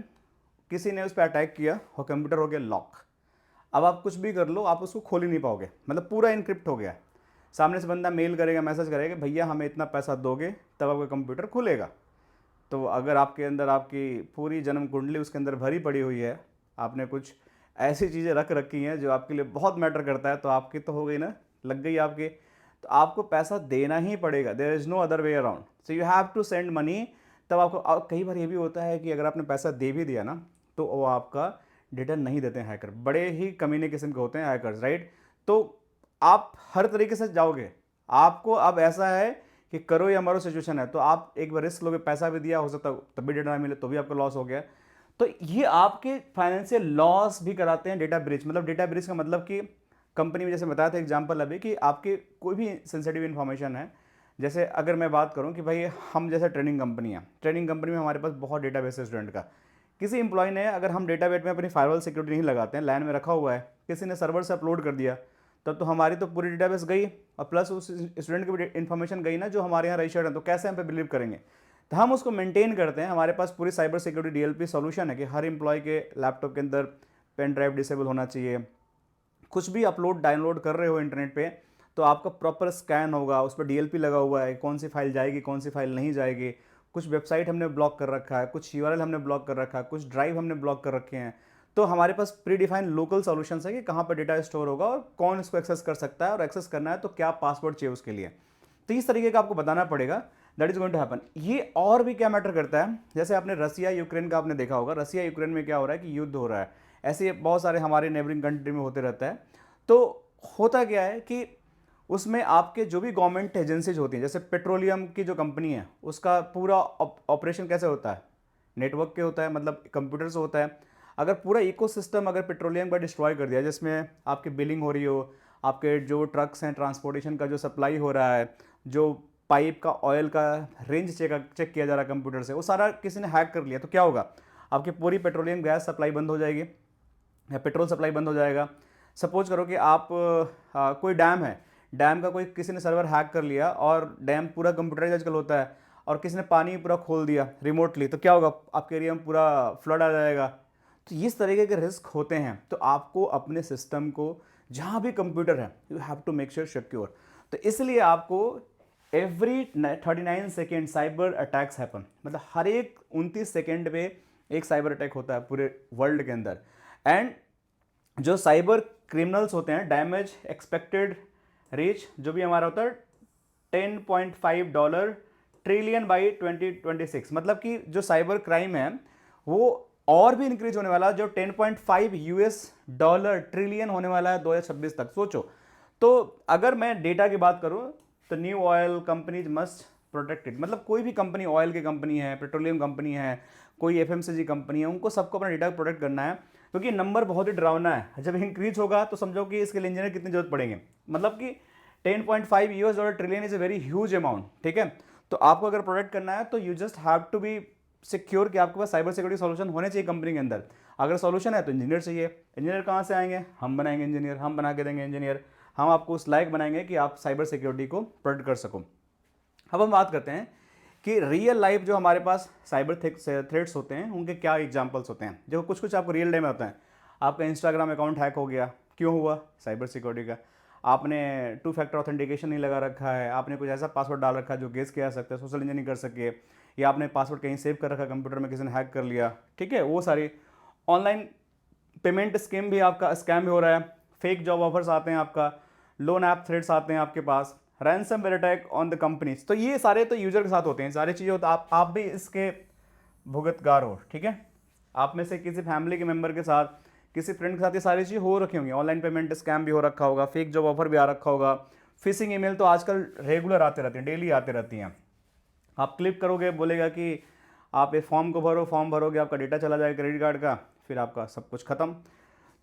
किसी ने उस पर अटैक किया और कंप्यूटर हो गया लॉक। अब आप कुछ भी कर लो आप उसको खोल ही नहीं पाओगे, मतलब पूरा इनक्रिप्ट हो गया। सामने से बंदा मेल करेगा, मैसेज करेगा, भैया हमें इतना पैसा दोगे तब आपका कंप्यूटर खुलेगा। तो अगर आपके अंदर आपकी पूरी जन्म कुंडली उसके अंदर भरी पड़ी हुई है, आपने कुछ ऐसी चीज़ें रख रखी हैं जो आपके लिए बहुत मैटर करता है, तो आपकी तो हो गई ना लग गई आपके, तो आपको पैसा देना ही पड़ेगा, there is no other way around, so you have to send money. तब आपको कई बार ये भी होता है कि अगर आपने पैसा दे भी दिया ना, तो वो आपका डेटा नहीं देते हैं हैकर, बड़े ही कमीने किस्म के होते हैं हैकर्स, राइट। तो आप हर तरीके से जाओगे, आपको अब ऐसा है कि करो या मरो सिचुएशन है, तो आप एक बार रिस्क लोगे, पैसा भी दिया, हो सकता है तब भी डेटा ना मिले, तो भी आपका लॉस हो गया। तो ये आपके फाइनेंशियल लॉस भी कराते हैं डेटा ब्रीच। मतलब डेटा ब्रीच का मतलब कि कंपनी में, जैसे बताया था एग्जांपल अभी, कि आपके कोई भी सेंसिटिव इन्फॉर्मेशन है, जैसे अगर मैं बात करूं कि भाई हम जैसे ट्रेनिंग कंपनी है, ट्रेनिंग कंपनी में हमारे पास बहुत डेटाबेस है स्टूडेंट का, किसी इंप्लॉय ने अगर हम डेटाबेस में अपनी फायरवॉल सिक्योरिटी नहीं लगाते हैं, लाइन में रखा हुआ है, किसी ने सर्वर से अपलोड कर दिया, तब तो हमारी तो पूरी डेटाबेस गई, और प्लस उस स्टूडेंट की भी इन्फॉर्मेशन गई ना जो हमारे यहाँ रजिस्टर्ड है, तो कैसे हम पे बिलीव करेंगे। तो हम उसको मेंटेन करते हैं, हमारे पास पूरी साइबर सिक्योरिटी डीएलपी सॉल्यूशन है कि हर इंप्लॉय के लैपटॉप के अंदर पेन ड्राइव डिसेबल होना चाहिए, कुछ भी अपलोड डाउनलोड कर रहे हो इंटरनेट पे तो आपका प्रॉपर स्कैन होगा, उस पर डीएलपी लगा हुआ है, कौन सी फाइल जाएगी कौन सी फाइल नहीं जाएगी। कुछ वेबसाइट हमने ब्लॉक कर रखा है, कुछ यूआरएल हमने ब्लॉक कर रखा है, कुछ ड्राइव हमने ब्लॉक कर रखे हैं। तो हमारे पास प्री डिफाइंड लोकल सॉल्यूशंस है कि कहाँ पर डेटा स्टोर होगा और कौन इसको एक्सेस कर सकता है, और एक्सेस करना है तो क्या पासवर्ड चाहिए उसके लिए। तो इस तरीके का आपको बताना पड़ेगा, that is going to happen. ये और भी क्या मैटर करता है, जैसे आपने रसिया यूक्रेन का आपने देखा होगा, रसिया यूक्रेन में क्या हो रहा है कि युद्ध हो रहा है, ऐसे बहुत सारे हमारे नेबरिंग कंट्री में होते रहता है। तो होता क्या है कि उसमें आपके जो भी गवर्नमेंट एजेंसीज होती हैं, जैसे पेट्रोलियम की जो कंपनी है उसका पूरा ऑपरेशन कैसे होता है, नेटवर्क के होता है, मतलब कंप्यूटर से होता है। अगर पूरा इकोसिस्टम अगर पेट्रोलियम का डिस्ट्रॉय कर दिया, जिसमें आपकी बिलिंग हो रही हो, आपके जो ट्रक्स हैं, ट्रांसपोर्टेशन का जो सप्लाई हो रहा है, जो पाइप का ऑयल का रेंज चेक किया जा रहा है कंप्यूटर से, वो सारा किसी ने हैक कर लिया, तो क्या होगा, आपकी पूरी पेट्रोलियम गैस सप्लाई बंद हो जाएगी या पेट्रोल सप्लाई बंद हो जाएगा। सपोज करो कि आप कोई डैम है, डैम का कोई किसी ने सर्वर हैक कर लिया और डैम पूरा कंप्यूटराइज आजकल होता है, और किसी ने पानी पूरा खोल दिया रिमोटली, तो क्या होगा, आपके एरिया में पूरा फ्लड आ जाएगा। तो इस तरीके के रिस्क होते हैं, तो आपको अपने सिस्टम को जहाँ भी कंप्यूटर है you have to make sure secure. तो इसलिए आपको every 39 second cyber attacks happen, मतलब हर एक 29 सेकेंड पे एक साइबर अटैक होता है पूरे वर्ल्ड के अंदर। एंड जो साइबर क्रिमिनल्स होते हैं, डैमेज एक्सपेक्टेड रीच जो भी हमारा होता है $10.5 ट्रिलियन बाई 2026, मतलब कि जो साइबर क्राइम है वो और भी इंक्रीज होने वाला, जो $10.5 ट्रिलियन होने वाला है 2026 तक, सोचो। तो अगर मैं डेटा की बात करूं तो new oil companies must protected, मतलब कोई भी कंपनी, ऑयल की कंपनी है, पेट्रोलियम कंपनी है, कोई एफएमसीजी कंपनी है, उनको सबको अपना डेटा प्रोटेक्ट करना है, क्योंकि नंबर बहुत ही डरावना है। जब इंक्रीज होगा तो समझो कि इसके लिए इंजीनियर कितनी जरूरत पड़ेंगे, मतलब कि $10.5 trillion is a very huge amount, ठीक है। तो आपको अगर प्रोटेक्ट करना है तो you just have to be secure कि आपके पास साइबर सिक्योरिटी सॉल्यूशन होने चाहिए कंपनी के अंदर। अगर सॉल्यूशन है तो इंजीनियर चाहिए, इंजीनियर कहाँ से आएंगे, हम बनाएंगे इंजीनियर, हम बना के देंगे इंजीनियर, हम आपको उस लायक बनाएंगे कि आप साइबर सिक्योरिटी को प्रोटेक्ट कर सको। अब हम बात करते हैं कि रियल लाइफ जो हमारे पास साइबर थ्रेट्स होते हैं उनके क्या एग्जांपल्स होते हैं, जो कुछ कुछ आपको रियल टाइम में होता है। आपका इंस्टाग्राम अकाउंट हैक हो गया, क्यों हुआ, साइबर सिक्योरिटी का। आपने 2 फैक्टर ऑथेंटिकेशन नहीं लगा रखा है, आपने कुछ ऐसा पासवर्ड डाल रखा है जो गेस किया जा सकता है, सोशल इंजीनियरिंग कर सके, या आपने पासवर्ड कहीं सेव कर रखा कंप्यूटर में, किसी ने हैक कर लिया, ठीक है। वो सारी ऑनलाइन पेमेंट स्कीम भी आपका स्कैम भी हो रहा है, फेक जॉब ऑफर्स आते हैं, आपका लोन ऐप थ्रेट्स आते हैं आपके पास, ransomware attack on the companies. तो ये सारे तो यूजर के साथ होते हैं, सारी चीज़ें, तो आप भी इसके भुगतगार हो, ठीक है। आप में से किसी फैमिली के मेंबर के साथ, किसी फ्रेंड के साथ ये सारी चीज़ें हो रखी होंगी, ऑनलाइन पेमेंट स्कैम भी हो रखा होगा, फेक जॉब ऑफर भी आ रखा होगा, फिशिंग ईमेल तो आजकल रेगुलर आते रहती हैं, डेली आते रहती हैं। आप क्लिक करोगे, बोलेगा कि आप एक फॉर्म को भरो, फॉर्म भरोगे, आपका डेटा चला जाएगा क्रेडिट कार्ड का, फिर आपका सब कुछ खत्म।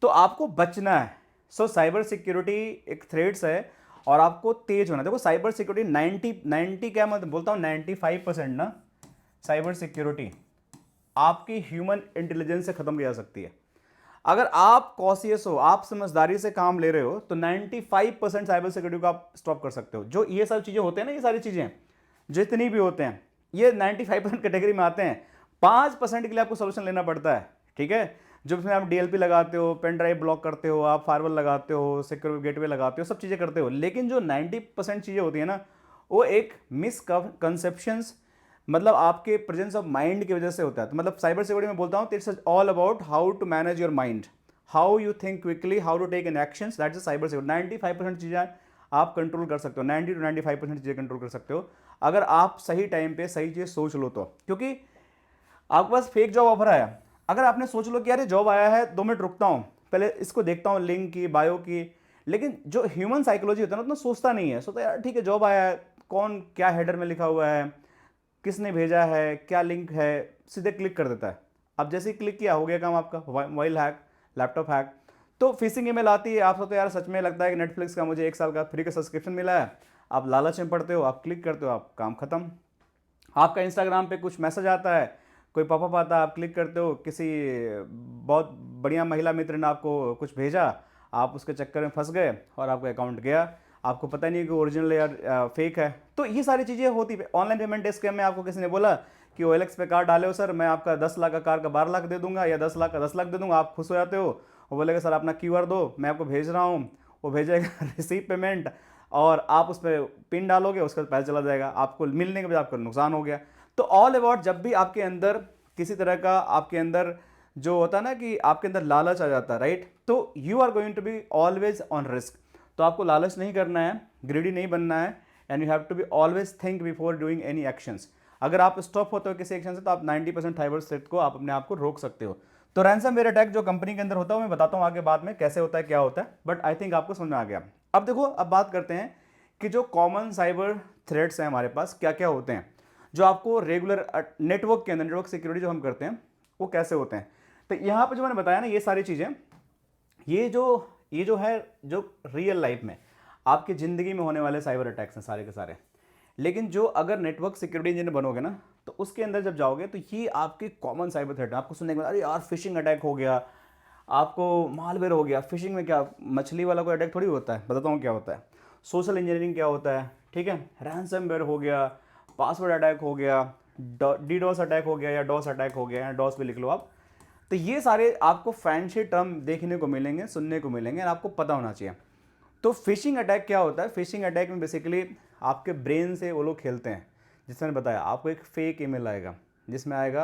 तो आपको बचना है। सो साइबर सिक्योरिटी एक थ्रेट्स है और आपको तेज होना है। देखो साइबर सिक्योरिटी 90 क्या मैं बोलता हूँ 95% ना, साइबर सिक्योरिटी आपकी ह्यूमन इंटेलिजेंस से खत्म की जा सकती है। अगर आप कॉशियस हो, आप समझदारी से काम ले रहे हो, तो 95% साइबर सिक्योरिटी को आप स्टॉप कर सकते हो। जो ये सब चीज़ें होते हैं ना, ये सारी चीज़ें जितनी भी होते हैं ये 95% कैटेगरी में आते हैं। 5% के लिए आपको सोल्यूशन लेना पड़ता है, ठीक है। जो उसमें आप डीएलपी लगाते हो, पेन ड्राइव ब्लॉक करते हो, आप फायरवॉल लगाते हो, सिक्योर गेटवे लगाते हो, सब चीज़ें करते हो, लेकिन जो 90% चीज़ें होती है ना, वो एक मिसकंसेप्शंस, मतलब आपके प्रेजेंस ऑफ माइंड की वजह से होता है। तो मतलब साइबर सिक्योरिटी में बोलता हूँ it's all about how to manage your mind, how you think quickly, how to take an actions, that's cyber security. 95% चीज़ें आप कंट्रोल कर सकते हो, 90 to 95% चीज़ें कंट्रोल कर सकते हो अगर आप सही टाइम पे सही चीज़ सोच लो तो। क्योंकि आपके पास फेक जॉब ऑफर आया, अगर आपने सोच लो कि यार ये जॉब आया है, 2 मिनट रुकता हूँ, पहले इसको देखता हूँ लिंक की, बायो की, लेकिन जो ह्यूमन साइकोलॉजी होता है ना उतना सोचता नहीं है, सोचता है यार ठीक है जॉब आया है, कौन क्या हेडर में लिखा हुआ है, किसने भेजा है, क्या लिंक है, सीधे क्लिक कर देता है। अब जैसे ही क्लिक किया हो गया काम आपका, मोबाइल हैक, लैपटॉप हैक। तो फिशिंग ईमेल आती है, आपको तो यार सच में लगता है कि नेटफ्लिक्स का मुझे 1 साल का फ्री का सब्सक्रिप्शन मिला है, आप लालच में पड़ते हो, आप क्लिक करते हो, आप काम खत्म। आपका इंस्टाग्राम पे कुछ मैसेज आता है, कोई पॉपअप आता है, आप क्लिक करते हो, किसी बहुत बढ़िया महिला मित्र ने आपको कुछ भेजा, आप उसके चक्कर में फंस गए और आपका अकाउंट गया, आपको पता नहीं कि ओरिजिनल या फेक है। तो ये सारी चीज़ें होती। ऑनलाइन पेमेंट स्कैम में आपको किसी ने बोला कि OLX पे कार्ड डाले हो सर, मैं आपका 10 लाख का कार का 12 लाख दे दूंगा, या 10 लाख का 10 लाख दे दूंगा, आप खुश हो जाते हो, वो बोलेगा सर अपना QR दो, मैं आपको भेज रहा हूँ, वो भेजेगा रिसीव पेमेंट, और आप उस पर पिन डालोगे, उसका पैसा चला जाएगा, आपको मिलने के बाद आपका नुकसान हो गया। तो ऑल अबाउट जब भी आपके अंदर किसी तरह का, आपके अंदर जो होता है ना कि आपके अंदर लालच आ जाता है, राइट, तो you are going to be always on risk. तो आपको लालच नहीं करना है, ग्रीडी नहीं बनना है, and you have to be always think before doing any actions. अगर आप स्टॉप होते हो किसी एक्शन से तो आप 90% साइबर थ्रेट को आप अपने आप को रोक सकते हो। तो रैंसमवेयर अटैक जो कंपनी के अंदर होता है, मैं बताता हूँ आगे बाद में कैसे होता है, क्या होता है, बट आई थिंक आपको समझ में आ गया। अब देखो, अब बात करते हैं कि जो कॉमन साइबर थ्रेट्स हैं हमारे पास क्या क्या होते हैं, जो आपको रेगुलर नेटवर्क के अंदर, नेटवर्क सिक्योरिटी जो हम करते हैं वो कैसे होते हैं। तो यहाँ पे जो मैंने बताया ना ये सारी चीज़ें, ये जो है, जो रियल लाइफ में आपकी ज़िंदगी में होने वाले साइबर अटैक्स हैं सारे के सारे। लेकिन जो अगर नेटवर्क सिक्योरिटी इंजीनियर बनोगे ना, तो उसके अंदर जब जाओगे तो ये आपके कॉमन साइबर थ्रेट है। आपको सुनने को अरे यार फिशिंग अटैक हो गया, आपको मालवेयर हो गया। फिशिंग में क्या, मछली वाला कोई अटैक थोड़ी होता है, बताता हूँ क्या होता है। सोशल इंजीनियरिंग क्या होता है, ठीक है, रैंसमवेयर हो गया, पासवर्ड अटैक हो गया, डीडोस अटैक हो गया, या डॉस अटैक हो गया, या डॉस भी लिख लो आप। तो ये सारे आपको फैंसी टर्म देखने को मिलेंगे, सुनने को मिलेंगे, और आपको पता होना चाहिए। तो फिशिंग अटैक क्या होता है, फिशिंग अटैक में बेसिकली आपके ब्रेन से वो लोग खेलते हैं। जिस मैंने बताया, आपको एक फेक ईमेल आएगा जिसमें आएगा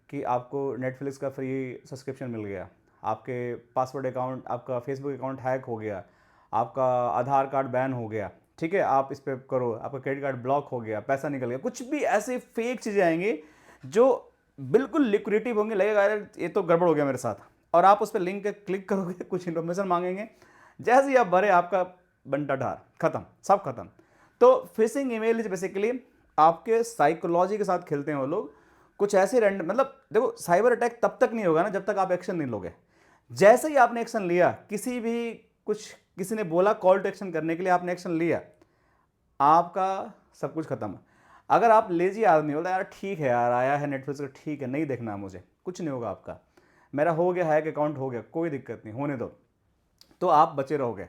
कि आपको नेटफ्लिक्स का फ्री सब्सक्रिप्शन मिल गया, आपके पासवर्ड अकाउंट, आपका फेसबुक अकाउंट हैक हो गया, आपका आधार कार्ड बैन हो गया, ठीक है, आप इस पर करो, आपका क्रेडिट कार्ड ब्लॉक हो गया, पैसा निकल गया, कुछ भी ऐसे फेक चीज़ें आएंगी जो बिल्कुल लिक्विडेटिव होंगे, लगेगा यार ये तो गड़बड़ हो गया मेरे साथ, और आप उस पर लिंक क्लिक करोगे, कुछ इन्फॉर्मेशन मांगेंगे, जैसे ही आप भरे आपका बंटा ढार, खत्म, सब खत्म। तो फिशिंग ईमेल इज बेसिकली आपके साइकोलॉजी के साथ खेलते हैं वो लोग। कुछ ऐसे रैंडम, मतलब देखो साइबर अटैक तब तक नहीं होगा ना जब तक आप एक्शन नहीं लोगे। जैसे ही आपने एक्शन लिया, किसी भी कुछ किसी ने बोला कॉल टू एक्शन करने के लिए, आपने एक्शन लिया, आपका सब कुछ खत्म। अगर आप लेजी आदमी हो तो यार ठीक है यार, आया है नेटफ्लिक्स का, ठीक है, नहीं देखना मुझे, कुछ नहीं होगा आपका, मेरा हो गया हैक अकाउंट, हो गया, कोई दिक्कत नहीं, होने दो, तो आप बचे रहोगे।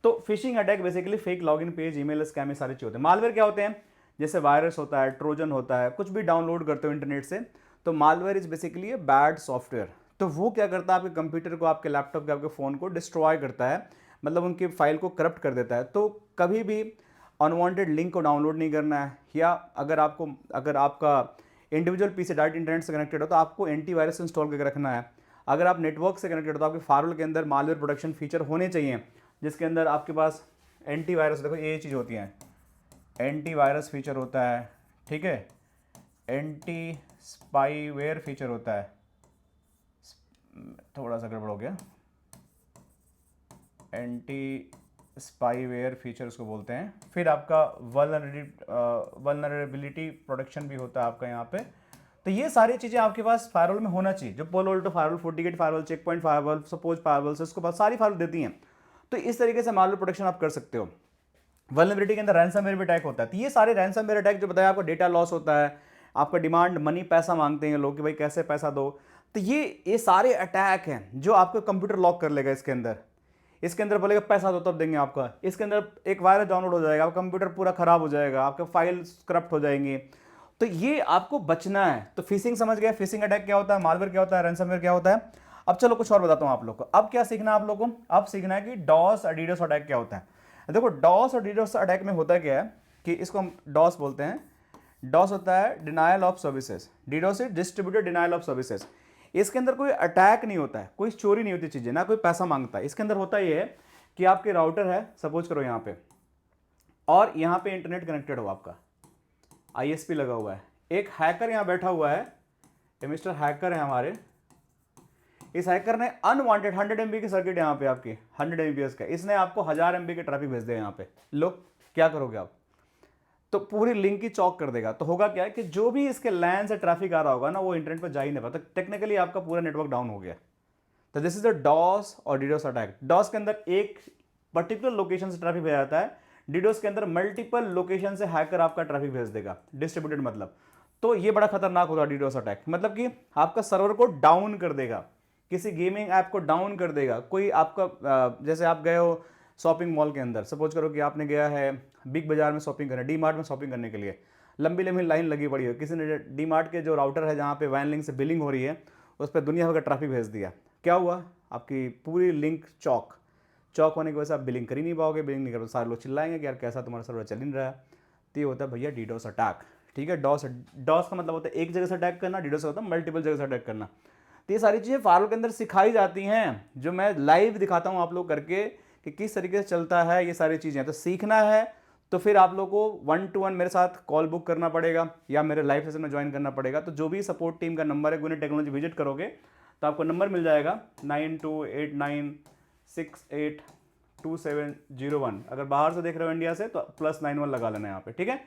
तो phishing attack basically fake login page, email scam, ये सारे चीज़ होते हैं। मालवेयर क्या होते हैं, जैसे वायरस होता है, ट्रोजन होता है, कुछ भी डाउनलोड करते हो इंटरनेट से, तो malware is basically a bad software. तो वो क्या करता है, आपके कंप्यूटर को, आपके लैपटॉप को, आपके फ़ोन को डिस्ट्रॉय करता है, मतलब उनकी फाइल को करप्ट कर देता है। तो कभी भी अनवांटेड लिंक को डाउनलोड नहीं करना है, या अगर आपका इंडिविजुअल पीसी डायरेक्ट इंटरनेट से कनेक्टेड हो तो आपको एंटीवायरस इंस्टॉल करके रखना है। अगर आप नेटवर्क से कनेक्टेड हो तो आपके फायरवॉल के अंदर मालवेयर प्रोटेक्शन फीचर होने चाहिए, जिसके अंदर आपके पास एंटीवायरस, देखो ये चीज़ होती है, एंटीवायरस फीचर होता है, ठीक है, एंटी स्पाईवेयर फीचर होता है, थोड़ा सा गड़बड़ हो गया, एंटी स्पाईवेयर फीचर उसको बोलते हैं। फिर आपका वल्नरेबिलिटी प्रोटेक्शन भी होता है आपका यहाँ पे। तो ये सारी चीज़ें आपके पास फायरवॉल में होना चाहिए, जो Palo Alto firewall, FortiGate firewall, checkpoint firewall, Sophos firewall, इसको पास सारी फायरवॉल देती हैं। तो इस तरीके से मालवेयर प्रोटेक्शन आप कर सकते हो। वल्नरेबिलिटी के अंदर रैंसमवेयर भी अटैक होता है। तो ये सारे रैंसमवेयर अटैक जो बताया आपको, डेटा लॉस होता है, आपका डिमांड मनी, पैसा मांगते हैं लोग कि भाई कैसे पैसा दो। तो ये सारे अटैक हैं जो आपको कंप्यूटर लॉक कर लेगा इसके अंदर बोलेगा पैसा दो तब देंगे आपका। इसके अंदर एक वायरस डाउनलोड हो जाएगा, आपका कंप्यूटर पूरा खराब हो जाएगा, आपके फाइल्स करप्ट हो जाएंगी। तो ये आपको बचना है। तो फिशिंग समझ गए, फिशिंग अटैक क्या होता है, मालवेयर क्या होता है, रैंसमवेयर क्या होता है। अब चलो कुछ और बताता हूं आप लोग को। अब क्या सीखना है आप लोगों को, अब सीखना है कि डॉस और डीडोस अटैक क्या होता है। देखो डॉस और डीडोस अटैक में होता क्या है कि इसको हम डॉस बोलते हैं। डॉस होता है denial of services, DDoS is distributed denial of services. इसके अंदर कोई अटैक नहीं होता है, कोई चोरी नहीं होती चीजें, ना कोई पैसा मांगता है। इसके अंदर होता ये है कि आपके राउटर है, सपोज करो यहाँ पे और यहाँ पे इंटरनेट कनेक्टेड हो, आपका ISP लगा हुआ है, एक हैकर यहाँ बैठा हुआ है, ये मिस्टर हैकर है हमारे, इस हैकर ने अनवांटेड 100 MB की सर्किट यहाँ पे आपकी 100 MBPS का, इसने आपको 1000 MB के ट्रैफिक भेज दिया यहाँ पे। लो क्या करोगे आप, तो पूरी लिंक ही चौक कर देगा। तो होगा क्या है कि जो भी इसके लैन से ट्रैफिक आ रहा होगा ना, वो इंटरनेट पर जा ही नहीं पाता, टेक्निकली आपका पूरा नेटवर्क डाउन हो गया। तो दिस इज द डॉस और डीडोस अटैक। डॉस के अंदर एक पर्टिकुलर लोकेशन से ट्रैफिक भेजा जाता है, डीडोस के अंदर मल्टीपल लोकेशन से हैकर आपका ट्रैफिक भेज देगा, डिस्ट्रीब्यूटेड मतलब। तो ये बड़ा खतरनाक होगा डीडोस अटैक, मतलब कि आपका सर्वर को डाउन कर देगा, किसी गेमिंग ऐप को डाउन कर देगा। कोई आपका जैसे आप गए हो शॉपिंग मॉल के अंदर, सपोज करो कि आपने गया है बिग बाजार में शॉपिंग करने, डी मार्ट में शॉपिंग करने के लिए, लंबी लंबी लाइन लगी पड़ी है, किसी ने डी मार्ट के जो राउटर है जहाँ पे वैन लिंक से बिलिंग हो रही है, उस पर दुनिया भर का ट्रैफिक भेज दिया। क्या हुआ, आपकी पूरी लिंक चौक होने की वजह से आप बिलिंग कर ही नहीं पाओगे, बिलिंग नहीं कर, सारे लोग चिल्लाएंगे कि यार कैसा तुम्हारा सर्वर चल नहीं रहा है। तो ये होता है भैया डीडोस अटैक। ठीक है, डॉस का मतलब होता है एक जगह से अटैक करना, डीडोस का होता है मल्टीपल जगह से अटैक करना। तो ये सारी चीज़ें फायरवॉल के अंदर सिखाई जाती हैं, जो मैं लाइव दिखाता हूँ आप लोग करके कि किस तरीके से चलता है ये सारी चीज़ें। तो सीखना है तो फिर आप लोग को 1-to-1 मेरे साथ कॉल बुक करना पड़ेगा या मेरे लाइव सेशन में ज्वाइन करना पड़ेगा। तो जो भी सपोर्ट टीम का नंबर है, गुनी टेक्नोलॉजी विजिट करोगे तो आपको नंबर मिल जाएगा 9289682701। अगर बाहर से देख रहे हो इंडिया से तो +91 लगा लेना यहाँ पे, ठीक है,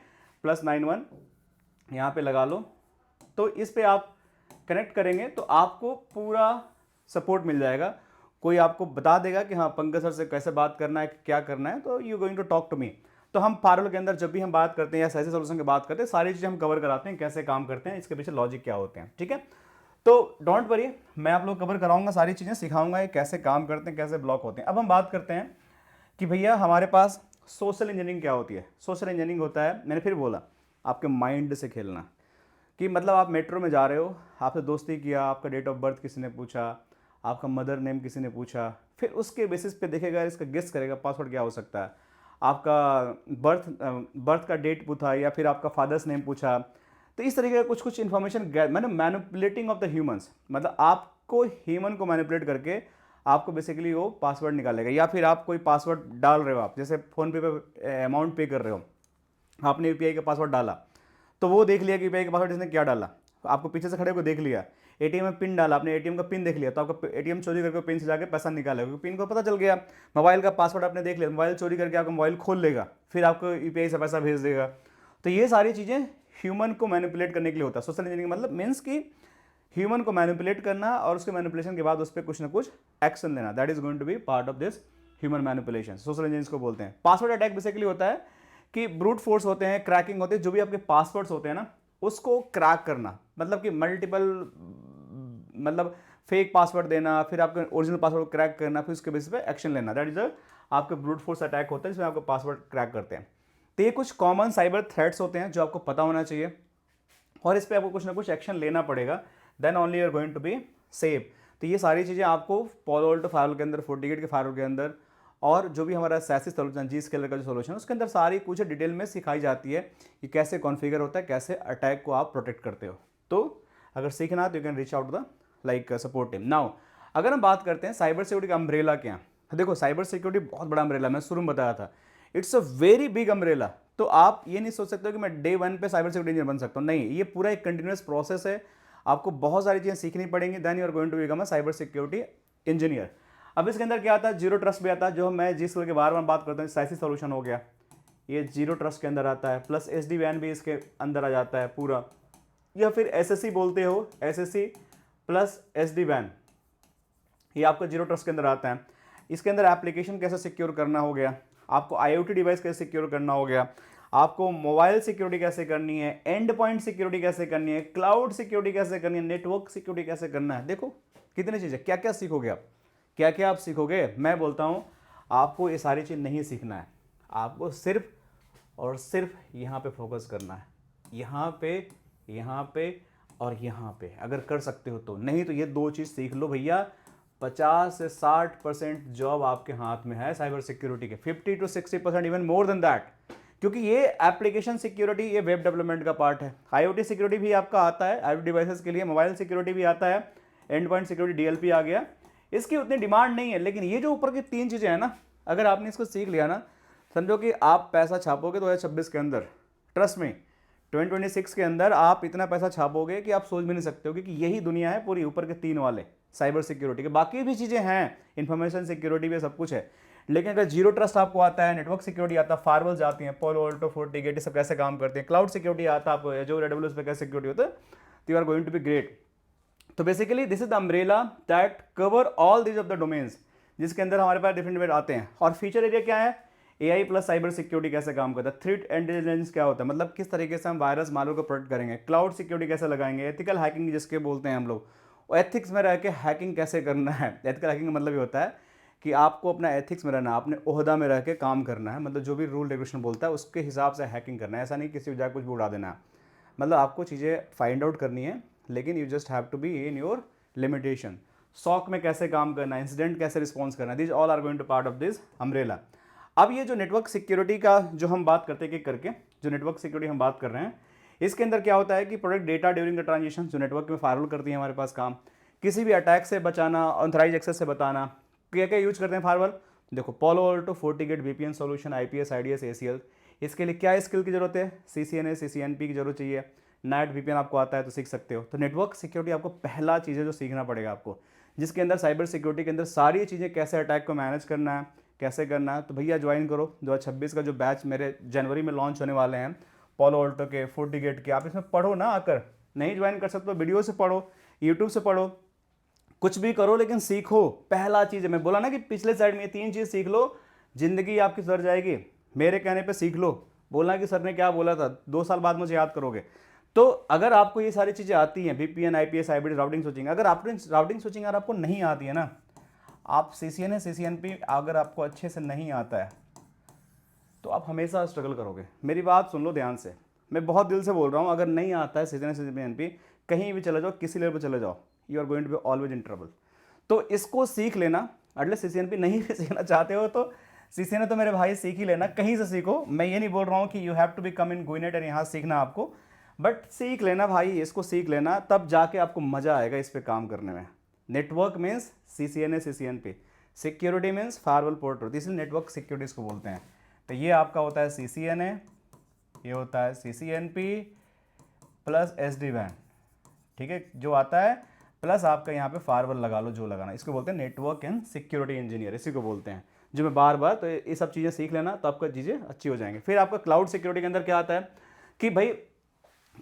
+91 यहाँ पे लगा लो। तो इस पे आप कनेक्ट करेंगे तो आपको पूरा सपोर्ट मिल जाएगा, कोई आपको बता देगा कि हाँ पंकज सर से कैसे बात करना है, क्या करना है, तो you going to talk to me. तो हम फायरवॉल के अंदर जब भी हम बात करते हैं या ऐसे सोल्यूशन की बात करते हैं, सारी चीज़ें हम कवर कराते हैं, कैसे काम करते हैं, इसके पीछे लॉजिक क्या होते हैं, ठीक है। तो डोंट वरी, मैं आप लोग कवर कराऊंगा, सारी चीज़ें सिखाऊंगा, ये कैसे काम करते हैं, कैसे ब्लॉक होते हैं। अब हम बात करते हैं कि भैया हमारे पास सोशल इंजीनियरिंग क्या होती है। सोशल इंजीनियरिंग होता है, मैंने फिर बोला, आपके माइंड से खेलना। कि मतलब आप मेट्रो में जा रहे हो, आपसे दोस्ती किया, आपका डेट ऑफ बर्थ किसी ने पूछा, आपका मदर नेम किसी ने पूछा, फिर उसके बेसिस पे देखेगा, इसका गेस करेगा पासवर्ड क्या हो सकता है, आपका बर्थ का डेट पूछा या फिर आपका फादर्स नेम पूछा। तो इस तरीके का कुछ कुछ इन्फॉर्मेशन मैंने मैनिपुलेटिंग ऑफ द ह्यूमंस, मतलब आपको ह्यूमन को मैनिपुलेट करके आपको बेसिकली वो पासवर्ड निकालेगा। या फिर आप कोई पासवर्ड डाल रहे हो, आप जैसे फ़ोनपे पे अमाउंट पे कर रहे हो, आपने यूपीआई का पासवर्ड डाला, तो वो देख लिया कि यूपीआई का पासवर्ड इसने क्या डाला, आपको पीछे से खड़े को देख लिया। एटीएम में पिन डाला, आपने एटीएम का पिन देख लिया, तो आपका एटीएम चोरी करके पिन से जाके पैसा निकालेगा, क्योंकि पिन को पता चल गया। मोबाइल का पासवर्ड आपने देख लिया, मोबाइल चोरी करके आपका मोबाइल खोल लेगा, फिर आपको यूपीआई से पैसा भेज देगा। तो ये सारी चीज़ें ह्यूमन को मैनिपुलेट करने के लिए होता है। सोशल इंजीनियरिंग मतलब मीन्स कि ह्यूमन को मैनिपुलेट करना और उसके मैनिपुलेशन के बाद उस पर कुछ ना कुछ एक्शन लेना, that is going to be part of this human manipulation. Social engineering को बोलते हैं। पासवर्ड अटैक बेसिकली होता है कि ब्रूट फोर्स होते हैं, क्रैकिंग होते हैं, जो भी आपके पासवर्ड्स होते हैं ना उसको क्रैक करना, मतलब कि मल्टीपल, मतलब फेक पासवर्ड देना, फिर आपका ओरिजिनल पासवर्ड क्रैक करना, फिर उसके बेसिस पे एक्शन लेना, दैट इज आपके ब्रूट फोर्स अटैक होता है जिसमें आपको पासवर्ड क्रैक करते हैं। तो ये कुछ कॉमन साइबर थ्रेट्स होते हैं जो आपको पता होना चाहिए और इस पर आपको कुछ ना कुछ एक्शन लेना पड़ेगा, then only you are going to be safe. तो ये सारी चीज़ें आपको पालो अल्टो फायरवॉल के अंदर, FortiGate के फायरवॉल के अंदर और जो भी हमारा SASE सोल्यूशन, Zscaler का जो सोल्यूशन है उसके अंदर सारी कुछ डिटेल में सिखाई जाती है कि कैसे कॉन्फ़िगर होता है, कैसे अटैक को आप प्रोटेक्ट करते हो। तो अगर सीखना है तो you can reach out the like support team. Now अगर हम बात करते हैं साइबर सिक्योरिटी का अम्ब्रेला क्या, देखो साइबर सिक्योरिटी बहुत बड़ा अम्ब्रेला, मैं शुरू में बताया था, it's a very big umbrella. तो आप ये नहीं सोच सकते हो कि मैं डे 1 पे साइबर सिक्योरिटी इंजीनियर बन सकता हूँ, नहीं, ये पूरा एक कंटिन्यूस प्रोसेस है, आपको बहुत सारी चीज़ें सीखनी पड़ेंगी, then you are going to become a cyber security engineer. अब इसके अंदर क्या आता है, जीरो ट्रस्ट भी आता है, जो मैं जिस के बार बार बात करता हूँ, SASE सोल्यूशन हो गया, ये जीरो ट्रस्ट के अंदर आता है, प्लस SD-WAN भी इसके अंदर आ जाता है पूरा, या फिर SSE बोलते हो, SSE प्लस SD-WAN, ये आपका जीरो ट्रस्ट के अंदर आता है। इसके अंदर एप्लीकेशन कैसे सिक्योर करना हो गया, आपको IoT डिवाइस कैसे सिक्योर करना हो गया, आपको मोबाइल सिक्योरिटी कैसे करनी है, एंड पॉइंट सिक्योरिटी कैसे करनी है, क्लाउड सिक्योरिटी कैसे करनी है, नेटवर्क सिक्योरिटी कैसे करना है। देखो कितनी चीज़ें, क्या क्या सीखोगे आप, क्या क्या आप सीखोगे। मैं बोलता हूँ आपको ये सारी चीज़ नहीं सीखना है, आपको सिर्फ और सिर्फ यहाँ पे फोकस करना है, यहाँ पे और यहाँ पे, अगर कर सकते हो तो, नहीं तो ये दो चीज़ सीख लो भैया, 50 से 60% जॉब आपके हाथ में है साइबर सिक्योरिटी के, 50 to 60%, even more than that, क्योंकि ये एप्लीकेशन सिक्योरिटी, ये वेब डेवलपमेंट का पार्ट है। IoT सिक्योरिटी भी आपका आता है, IoT डिवाइसेस के लिए, मोबाइल सिक्योरिटी भी आता है, एंड पॉइंट सिक्योरिटी DLP आ गया, इसकी उतनी डिमांड नहीं है, लेकिन ये जो ऊपर की तीन चीज़ें हैं ना, अगर आपने इसको सीख लिया ना समझो कि आप पैसा छापोगे 2026 के अंदर, ट्रस्ट में 2026 के अंदर आप इतना पैसा छापोगे कि आप सोच भी नहीं सकते हो, क्योंकि यही दुनिया है पूरी, ऊपर के 3 वाले साइबर सिक्योरिटी के। बाकी भी चीज़ें हैं, इंफॉर्मेशन सिक्योरिटी भी सब कुछ है, लेकिन अगर जीरो ट्रस्ट आपको आता है, नेटवर्क सिक्योरिटी आता है, फायरवॉल्स आती हैं, पोलो अल्टो फोर्टिगेट, ये सब कैसे काम करते हैं, क्लाउड सिक्योरिटी आता है आपको, जो AWS पे कैसे सिक्योरिटी होता है, तो you are going to be great. तो basically this is the umbrella that cover all these of the domains, जिसके अंदर हमारे पास डिफरेंट डिफरेंट आते हैं। और फीचर एरिया क्या है, AI प्लस साइबर सिक्योरिटी कैसे काम करता है, थ्रेट इंटेलिजेंस क्या होता है, मतलब किस तरीके से हम वायरस मालवेयर को प्रोटेक्ट करेंगे, क्लाउड सिक्योरिटी कैसे लगाएंगे, एथिकल हैकिंग जिसके बोलते हैं हम लोग, और एथिक्स में रह के हैकिंग कैसे करना है। एथिकल हैकिंग का मतलब ये होता है कि आपको अपना एथिक्स में रहना, अपने ओहदा में रह के काम करना है, मतलब जो भी रूल रेगुलेशन बोलता है उसके हिसाब से हैकिंग करना है, ऐसा नहीं किसी वजह कुछ भी उड़ा देना है। मतलब आपको चीज़ें फाइंड आउट करनी है, लेकिन you just have to be in your limitation. SOC में कैसे काम करना है, इंसिडेंट कैसे रिस्पॉन्स करना है, this all are going to part of this umbrella. अब ये जो नेटवर्क सिक्योरिटी का जो हम बात करते हैं, करके जो नेटवर्क सिक्योरिटी हम बात कर रहे हैं, इसके अंदर क्या होता है कि protect data during the transaction, जो नेटवर्क में फायरवॉल करती है हमारे पास काम, किसी भी अटैक से बचाना, अनऑथराइज्ड एक्सेस से बताना। क्या क्या यूज करते हैं फायरवॉल, देखो Palo Alto FortiGate, VPN solution, IPS IDS ACL। इसके लिए क्या स्किल की जरूरत है, CCNA CCNP की जरूरत चाहिए। नाइट VPN आपको आता है तो सीख सकते हो। तो नेटवर्क सिक्योरिटी आपको पहला चीज़ है जो सीखना पड़ेगा आपको, जिसके अंदर साइबर सिक्योरिटी के अंदर सारी चीज़ें, कैसे अटैक को मैनेज करना है, कैसे करना है। तो भैया ज्वाइन करो 2026 का जो बैच मेरे जनवरी में लॉन्च होने वाले हैं, पोलो अल्टो के, फोर्टिगेट के, आप इसमें पढ़ो ना आकर। नहीं ज्वाइन कर सकते हो, वीडियो से पढ़ो, यूट्यूब से पढ़ो, कुछ भी करो, लेकिन सीखो। पहला चीज़ है, मैं बोला ना कि पिछले साइड में ये 3 चीज़ सीख लो, जिंदगी आपकी सुधर जाएगी। मेरे कहने पे सीख लो, बोलना कि सर ने क्या बोला था, 2 साल बाद मुझे याद करोगे। तो अगर आपको ये सारी चीज़ें आती हैं, VPN IPS IBD routing switching, अगर आपने राउटिंग स्विचिंग अगर आपको नहीं आती है ना, आप CCNA CCNP अगर आपको अच्छे से नहीं आता है, तो आप हमेशा स्ट्रगल करोगे। मेरी बात सुन लो ध्यान से, मैं बहुत दिल से बोल रहा हूँ, अगर नहीं आता है CCNA CCNP, कहीं भी चले जाओ, किसी लेवल पर चले जाओ, you are going to be always in trouble. तो इसको सीख लेना। एटलीस्ट CCNP नहीं भी सीखना चाहते हो तो CCNA तो मेरे भाई सीख ही लेना, कहीं से सीखो। मैं ये नहीं बोल रहा हूँ कि यू हैव टू बी कम इन गुइनेट और यहाँ सीखना आपको, बट सीख लेना भाई, इसको सीख लेना, तब जाके आपको मज़ा आएगा इस पर काम करने में। Network means CCNA CCNP, security means firewall port होती है, इसलिए नेटवर्क सिक्योरिटी इसको बोलते हैं। तो ये आपका होता है CCNA, ये होता है CCNP प्लस SD-WAN, ठीक है, जो आता है, प्लस आपका यहाँ पे फायरवॉल लगा लो जो लगाना, इसको बोलते हैं नेटवर्क एंड सिक्योरिटी इंजीनियर, इसी को बोलते हैं। जो मैं बार बार, तो ये सब चीज़ें सीख लेना तो आपका चीज़ें अच्छी हो जाएंगी। फिर आपका क्लाउड सिक्योरिटी के अंदर क्या आता है कि भाई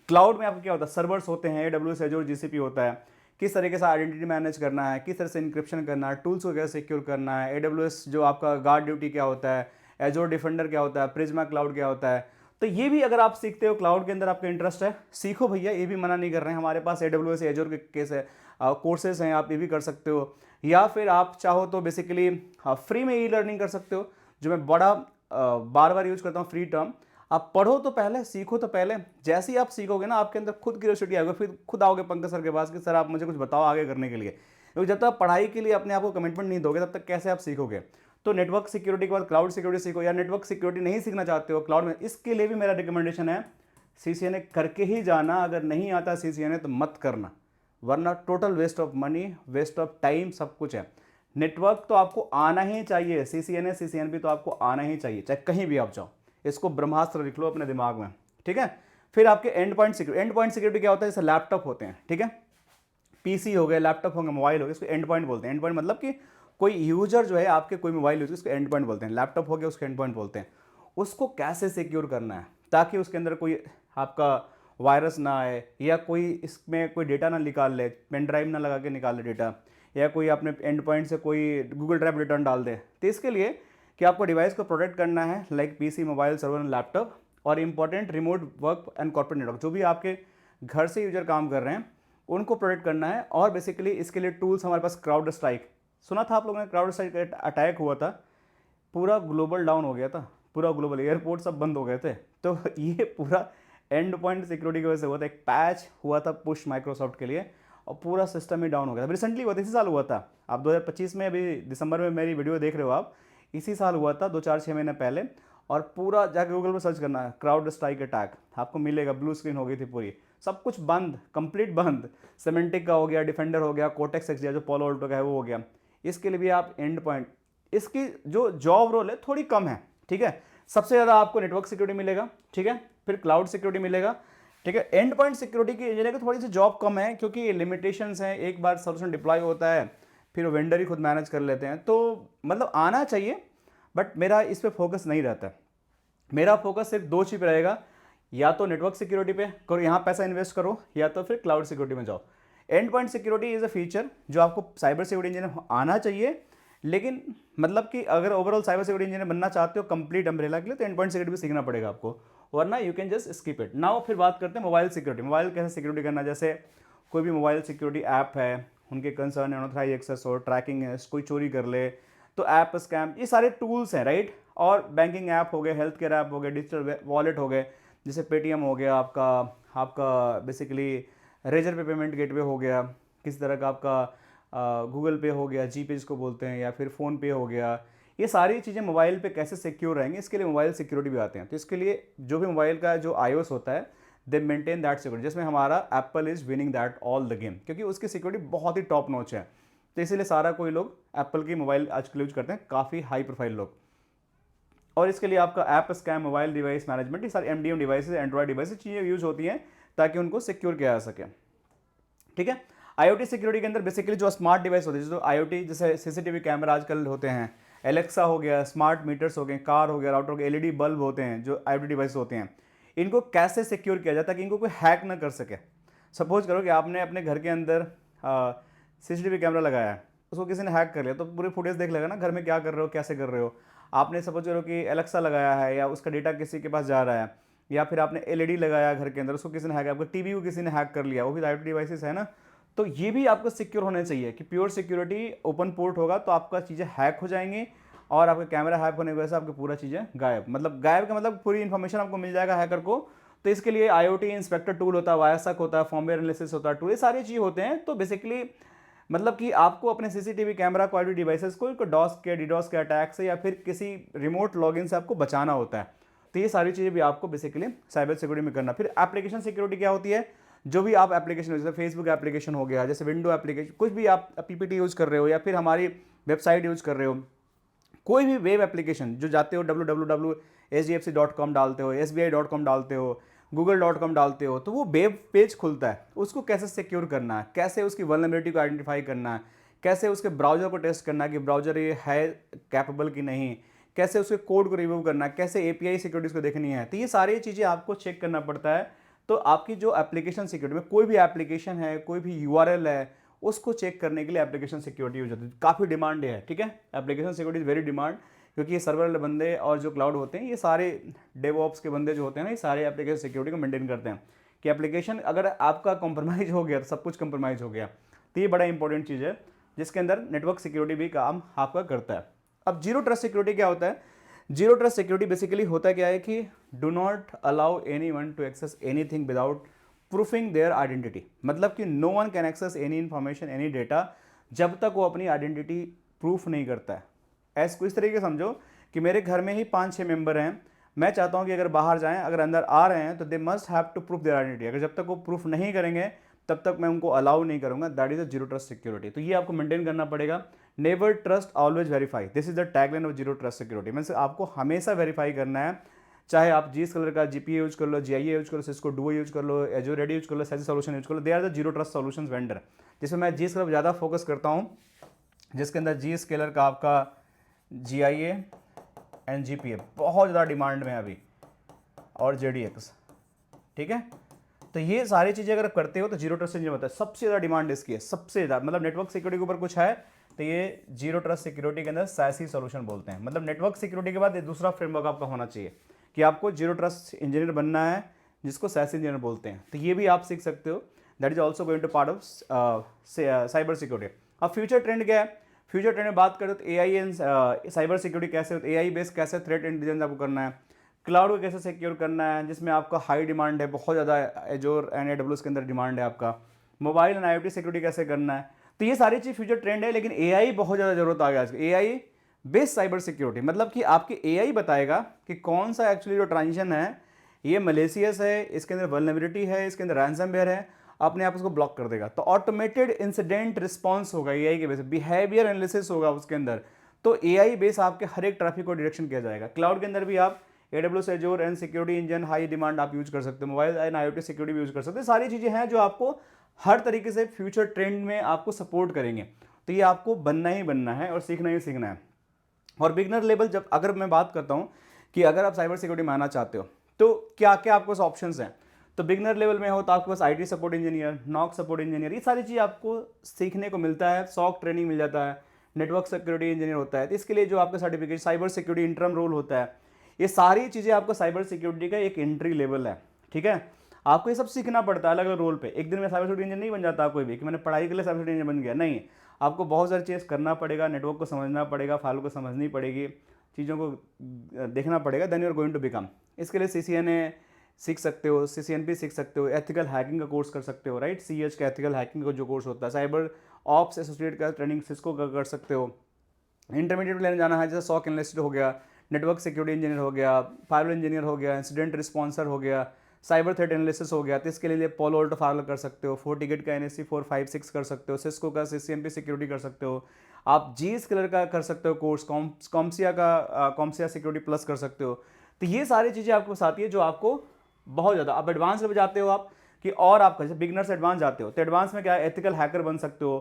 क्लाउड में आपको क्या होता है, सर्वर्स होते हैं, AWS Azure GCP होता है, किस तरीके से आइडेंटिटी मैनेज करना है, किस तरह से इंक्रिप्शन करना है, टूल्स को कैसे सिक्योर करना है, AWS जो आपका गार्ड ड्यूटी क्या होता है, Azure डिफेंडर क्या होता है, प्रिज्मा क्लाउड क्या होता है। तो ये भी अगर आप सीखते हो, क्लाउड के अंदर आपका इंटरेस्ट है, सीखो भैया, ये भी मना नहीं कर रहे हैं। हमारे पास AWS Azure के केस है, कोर्सेज हैं, आप ये भी कर सकते हो, या फिर आप चाहो तो बेसिकली फ्री में E-लर्निंग कर सकते हो, जो मैं बड़ा बार बार यूज करता हूँ, फ्री टर्म। आप पढ़ो तो पहले, सीखो तो पहले, जैसे ही आप सीखोगे ना, आपके अंदर खुद क्यूरियोसिटी आएगा, फिर खुद आओगे पंकज सर के पास कि सर आप मुझे कुछ बताओ आगे करने के लिए। क्योंकि जब तक आप पढ़ाई के लिए अपने आप को कमिटमेंट नहीं दोगे, तब तक कैसे आप सीखोगे। तो नेटवर्क सिक्योरिटी के बाद क्लाउड सिक्योरिटी सीखो, या नेटवर्क सिक्योरिटी नहीं सीखना चाहते हो क्लाउड में, इसके लिए भी मेरा रिकमेंडेशन है CCNA करके ही जाना। अगर नहीं आता CCNA तो मत करना, वरना total waste of money, waste of time, सब कुछ है। नेटवर्क तो आपको आना ही चाहिए, CCNA CCNP तो आपको आना ही चाहिए, चाहे कहीं भी आप जाओ। इसको ब्रह्मास्त्र लिख लो अपने दिमाग में, ठीक है। फिर आपके and point security, and point security क्या होता है, जैसे लैपटॉप होते हैं, ठीक है, PC हो गए, लैपटॉप हो गए, मोबाइल हो गए, इसको एंड पॉइंट बोलते हैं। एंड पॉइंट मतलब कि कोई यूजर जो है आपके, कोई मोबाइल यूजर, उसको एंड पॉइंट बोलते हैं। लैपटॉप हो गया, उसको एंड पॉइंट बोलते हैं। उसको कैसे सिक्योर करना है ताकि उसके अंदर कोई आपका वायरस ना आए, या कोई इसमें कोई डेटा ना निकाल ले, पेन ड्राइव ना लगा के निकाल ले डेटा, या कोई अपने एंड पॉइंट से कोई गूगल ड्राइव रिटर्न डाल दे। तो इसके लिए कि आपको डिवाइस को प्रोटेक्ट करना है, like PC, mobile, server and laptop, और important remote work and corporate network, जो भी आपके घर से यूजर काम कर रहे हैं उनको प्रोटेक्ट करना है। और बेसिकली इसके लिए टूल्स हमारे पास, क्राउड स्ट्राइक, सुना था आप लोगों ने, क्राउड स्ट्राइक अटैक हुआ था, पूरा ग्लोबल डाउन हो गया था, पूरा ग्लोबल, एयरपोर्ट सब बंद हो गए थे। तो ये पूरा एंड पॉइंट सिक्योरिटी की वजह से हुआ था। एक पैच हुआ था पुश माइक्रोसॉफ्ट के लिए, और पूरा सिस्टम ही डाउन हो गया था। रिसेंटली हुआ था, इसी साल हुआ था। आप 2025 में, अभी दिसंबर में मेरी वीडियो देख रहे हो आप, इसी साल हुआ था, 2-4-6 महीने पहले। और पूरा जाके गूगल पर सर्च करना है क्राउड स्ट्राइक अटैक, आपको मिलेगा, ब्लू स्क्रीन हो गई थी पूरी, सब कुछ बंद, कंप्लीट बंद। सिमेंटिक का हो गया, डिफेंडर हो गया, कोटेक्स एक्स जो पोलो अल्टो का है वो हो गया। इसके लिए भी आप एंड पॉइंट, इसकी जो जॉब रोल है थोड़ी कम है, ठीक है, सबसे ज़्यादा आपको नेटवर्क सिक्योरिटी मिलेगा, ठीक है, फिर क्लाउड सिक्योरिटी मिलेगा, ठीक है। एंड पॉइंट सिक्योरिटी की इंजीनियर की थोड़ी सी जॉब कम है क्योंकि लिमिटेशंस हैं, एक बार सोल्यूशन डिप्लॉय होता है फिर वेंडर ही खुद मैनेज कर लेते हैं, तो मतलब आना चाहिए, बट मेरा इस पर फोकस नहीं रहता है। मेरा फोकस सिर्फ दो चीज़ पे रहेगा, या तो नेटवर्क सिक्योरिटी पे करो, यहाँ पैसा इन्वेस्ट करो, या तो फिर क्लाउड सिक्योरिटी में जाओ। And point security is a feature जो आपको साइबर सिक्योरिटी इंजीनियर आना चाहिए, लेकिन मतलब कि अगर ओवरऑल साइबर सिक्योरिटी इंजीनियर बनना चाहते हो कंप्लीट अम्ब्रेला के लिए, तो एंड पॉइंट सिक्योरिटी भी सीखना पड़ेगा आपको, वरना you can just skip it. Now फिर बात करते हैं मोबाइल सिक्योरिटी। मोबाइल कैसे सिक्योरिटी करना, जैसे कोई भी मोबाइल सिक्योरिटी ऐप है, उनके कंसर्न है अनऑथराइज एक्सेस हो, ट्रैकिंग है, कोई चोरी कर ले तो ऐप स्कैम, ये सारे टूल्स हैं, राइट। और बैंकिंग ऐप हो गए, हेल्थ केयर ऐप हो गए, डिजिटल वॉलेट हो गए, जैसे पेटीएम हो गया आपका, आपका बेसिकली रेजर पे पेमेंट गेटवे हो गया, किसी तरह का आपका गूगल पे हो गया, जी पे जिसको बोलते हैं, या फिर फ़ोन पे हो गया। ये सारी चीज़ें मोबाइल पे कैसे सिक्योर रहेंगे, इसके लिए मोबाइल सिक्योरिटी भी आते हैं। तो इसके लिए जो भी मोबाइल का जो iOS होता है, दे मेंटेन दैट सिक्योरिटी, जिसमें हमारा Apple is winning that all the game, क्योंकि उसकी सिक्योरिटी बहुत ही टॉप नॉच है। तो इसीलिए सारा कोई लोग एप्पल की मोबाइल आजकल यूज करते हैं, काफ़ी हाई प्रोफाइल लोग। और इसके लिए आपका app scam, mobile device management, ये सारी एमडीएम डिवाइसेज, एंड्रॉइड डिवाइसेज चीज़ें यूज होती हैं ताकि उनको सिक्योर किया जा सके, ठीक है। आईओटी सिक्योरिटी के अंदर बेसिकली जो स्मार्ट डिवाइस होते हैं, जो आईओटी जैसे सीसीटीवी कैमरा आजकल होते हैं, एलेक्सा हो गया, स्मार्ट मीटर्स हो गए, कार हो गया, राउटर हो गया, एलईडी बल्ब होते हैं, जो आईओटी डिवाइस होते हैं, इनको कैसे सिक्योर किया जाए ताकि इनको कोई हैक ना कर सके। सपोज करो कि आपने अपने घर के अंदर सीसीटीवी कैमरा लगाया है, उसको किसी ने हैक कर लिया, तो पूरी फुटेज देख लेगा ना, घर में क्या कर रहे हो, कैसे कर रहे हो। आपने सपोज करो कि एलेक्सा लगाया है, या उसका डेटा किसी के पास जा रहा है, या फिर आपने एलईडी लगाया घर के अंदर, उसको किसी ने हैक, आपका टीवी को किसी ने हैक कर लिया, वो भी आईओटी डिवाइसेस है ना। तो ये भी आपको सिक्योर होने चाहिए कि प्योर सिक्योरिटी, ओपन पोर्ट होगा तो आपका चीज़ें हैक हो जाएंगी, और आपका कैमरा हैक होने की वजह से आपकी पूरा चीज़ें गायब, मतलब गायब का मतलब पूरी इन्फॉर्मेशन आपको मिल जाएगा हैकर को। तो इसके लिए आईओटी इंस्पेक्टर टूल होता है, वायरसक होता है, फॉर्मवेयर एनालिसिस होता है टूल, ये सारी चीज़ होते हैं। तो बेसिकली मतलब कि आपको अपने सीसीटीवी कैमरा को, आईओटी डिवाइसेस को डॉस के, डीडॉस के अटैक से, या फिर किसी रिमोट लॉगिन से आपको बचाना होता है। तो ये सारी चीज़ें भी आपको बेसिकली साइबर सिक्योरिटी में करना। फिर एप्लीकेशन सिक्योरिटी क्या होती है, जो भी आप एप्लीकेशन, जैसे फेसबुक एप्लीकेशन हो गया, जैसे विंडो एप्लीकेशन, कुछ भी आप पीपीटी यूज़ कर रहे हो, या फिर हमारी वेबसाइट यूज़ कर रहे हो, कोई भी वेब एप्लीकेशन जो जाते हो www.hdfc.com डालते हो, sbi.com डालते हो, google.com डालते हो, तो वो वेब पेज खुलता है, उसको कैसे सिक्योर करना है, कैसे उसकी वल्नरेबिलिटी को आइडेंटिफाई करना है, कैसे उसके ब्राउजर को टेस्ट करना है कि ब्राउजर ये है कैपेबल कि नहीं, कैसे उसके कोड को रिव्यू करना है, कैसे एपीआई सिक्योरिटीज को देखनी है। तो ये सारी चीज़ें आपको चेक करना पड़ता है। तो आपकी जो एप्लीकेशन सिक्योरिटी में, कोई भी एप्लीकेशन है, कोई भी यूआरएल है, उसको चेक करने के लिए एप्लीकेशन सिक्योरिटी यूज होती है। काफ़ी डिमांड है, ठीक है, application security is very demand, क्योंकि ये सर्वर वाले बंदे और जो क्लाउड होते हैं, ये सारे डेवऑप्स के बंदे जो होते हैं ना, ये सारे एप्लीकेशन सिक्योरिटी को मेंटेन करते हैं कि एप्लीकेशन अगर आपका कॉम्प्रोमाइज़ हो गया तो सब कुछ कॉम्प्रोमाइज़ हो गया। तो ये बड़ा इंपॉर्टेंट चीज़ है जिसके अंदर नेटवर्क सिक्योरिटी भी काम आपका करता है। अब जीरो ट्रस्ट सिक्योरिटी क्या होता है? जीरो ट्रस्ट सिक्योरिटी बेसिकली होता क्या है कि do not allow any one to access anything without proofing their identity, मतलब कि no one can access any information, any data, जब तक वो अपनी आइडेंटिटी प्रूफ नहीं करता है। ऐसे इस तरीके समझो कि मेरे घर में ही 5-6 मेंबर हैं, मैं चाहता हूं कि अगर बाहर जाएं, अगर अंदर आ रहे हैं, तो they must have to proof their identity. अगर जब तक वो प्रूफ नहीं करेंगे तब तक मैं उनको अलाउ नहीं करूंगा। That is a zero trust security. तो ये आपको मेंटेन करना पड़ेगा। Never trust, always verify, this is the tagline of zero trust security. Means आपको हमेशा वेरीफाई करना है, चाहे आप जीएस कलर का जीपीए यूज कर लो, जीआईए यूज कर लो, सिस्को डुओ यूज कर लो, एजोर रेडी यूज कर लो, सैसी सॉल्यूशन यूज कर लो, they are the zero trust solution vendor. जिसमें मैं जीएस कलर ज़्यादा फोकस करता हूँ, जिसके अंदर जीएस कलर का आपका जीआईए एंड जीपीए बहुत ज़्यादा डिमांड में है अभी, और जेडीएक्स, ठीक है। तो ये सारी चीज़ें अगर आप करते हो तो जीरो ट्रस्ट इंजीनियर होता है। सबसे ज़्यादा डिमांड इसकी है, सबसे ज़्यादा, मतलब नेटवर्क सिक्योरिटी के ऊपर कुछ है तो ये जीरो ट्रस्ट सिक्योरिटी के अंदर सैसी सॉल्यूशन बोलते हैं। मतलब नेटवर्क सिक्योरिटी के बाद ये दूसरा फ्रेमवर्क आपका होना चाहिए कि आपको जीरो ट्रस्ट इंजीनियर बनना है, जिसको सैसी इंजीनियर बोलते हैं। तो ये भी आप सीख सकते हो, that is also going to part of cyber security. अब फ्यूचर ट्रेंड क्या है? फ्यूचर ट्रेंड में बात करें तो एआई एंड साइबर सिक्योरिटी कैसे, एआई बेस्ड कैसे थ्रेट इंटेलिजेंस आपको करना है, क्लाउड को कैसे सिक्योर करना है, जिसमें आपका हाई डिमांड है, बहुत ज़्यादा एजोर एंड एडब्ल्यूएस के अंदर डिमांड है आपका, मोबाइल एंड आईओटी सिक्योरिटी कैसे करना है। तो ये सारी चीज़ फ्यूचर ट्रेंड है, लेकिन एआई बहुत ज़्यादा जरूरत आ गया है। एआई बेस्ड साइबर सिक्योरिटी, मतलब कि आपके एआई बताएगा कि कौन सा एक्चुअली जो ट्रांजिशन है ये मलेशियस है, इसके अंदर वल्नरेबिलिटी है, इसके अंदर रैंसमवेयर है, अपने आप उसको ब्लॉक कर देगा। तो ऑटोमेटेड इंसिडेंट रिस्पॉन्स होगा एआई के बेस, बिहेवियर एनालिसिस होगा उसके अंदर। तो एआई बेस आपके हर एक ट्रैफिक को डिटेक्शन किया जाएगा। क्लाउड के अंदर भी आप AWS एजोर and security engine high demand आप यूज कर सकते हो, मोबाइल एंड IoT सिक्योरिटी भी यूज कर सकते हो। सारी चीज़ें हैं जो आपको हर तरीके से फ्यूचर ट्रेंड में आपको सपोर्ट करेंगे। तो ये आपको बनना ही बनना है और सीखना ही सीखना है। और बिगनर लेवल जब अगर मैं बात करता हूँ कि अगर आप साइबर सिक्योरिटी में आना चाहते हो तो क्या क्या आपके पास ऑप्शंस हैं। तो बिगनर लेवल में हो तो आपके पास IT support engineer, knock support engineer, ये सारी चीज़ आपको सीखने को मिलता है, सॉक ट्रेनिंग मिल जाता है, नेटवर्क सिक्योरिटी इंजीनियर होता है। तो इसके लिए जो आपका certificate cyber security interim role होता है, ये सारी चीज़ें आपको साइबर सिक्योरिटी का एक एंट्री लेवल है। ठीक है, आपको ये सब सीखना पड़ता है अलग अलग रोल पे। एक दिन में साइबर सिक्योरिटी इंजीनियर नहीं बन जाता कोई भी कि मैंने पढ़ाई के लिए साइबर सिक्योरिटी इंजीनियर बन गया, नहीं। आपको बहुत सारी चीज़ करना पड़ेगा, नेटवर्क को समझना पड़ेगा, फाइल को समझनी पड़ेगी, चीज़ों को देखना पड़ेगा, then you are going to become. इसके लिए CCNA सीख सकते हो, CCNP सीख सकते हो, एथिकल हैकिंग का कोर्स कर सकते हो, राइट। CH का एथिकल हैकिंग का जो कोर्स होता है, साइबर ऑप्स एसोसिएट का ट्रेनिंग सिस्को का कर सकते हो। इंटरमीडिएट लेने जाना है जैसे सॉक एनालिस्ट हो गया, नेटवर्क सिक्योरिटी इंजीनियर हो गया, फायरवॉल इंजीनियर हो गया, इंसिडेंट रिस्पॉन्सर हो गया, साइबर थ्रेट एनालिसिस हो गया। तो इसके लिए पोलो अल्टो फायरवॉल कर सकते हो, फोर्टिगेट का NSE 456 कर सकते हो, सिस्को का CCNP सिक्योरिटी कर सकते हो, आप GScaler का कर सकते हो कोर्स, कॉम्सिया का कॉम्सिया सिक्योरिटी प्लस कर सकते हो। तो ये सारी चीज़ें आपके पास आती है जो आपको बहुत ज़्यादा, आप एडवांस लेवल जाते हो आप कि और आप जैसे बिगनर से एडवांस जाते हो तो एडवांस में क्या है, एथिकल हैकर बन सकते हो,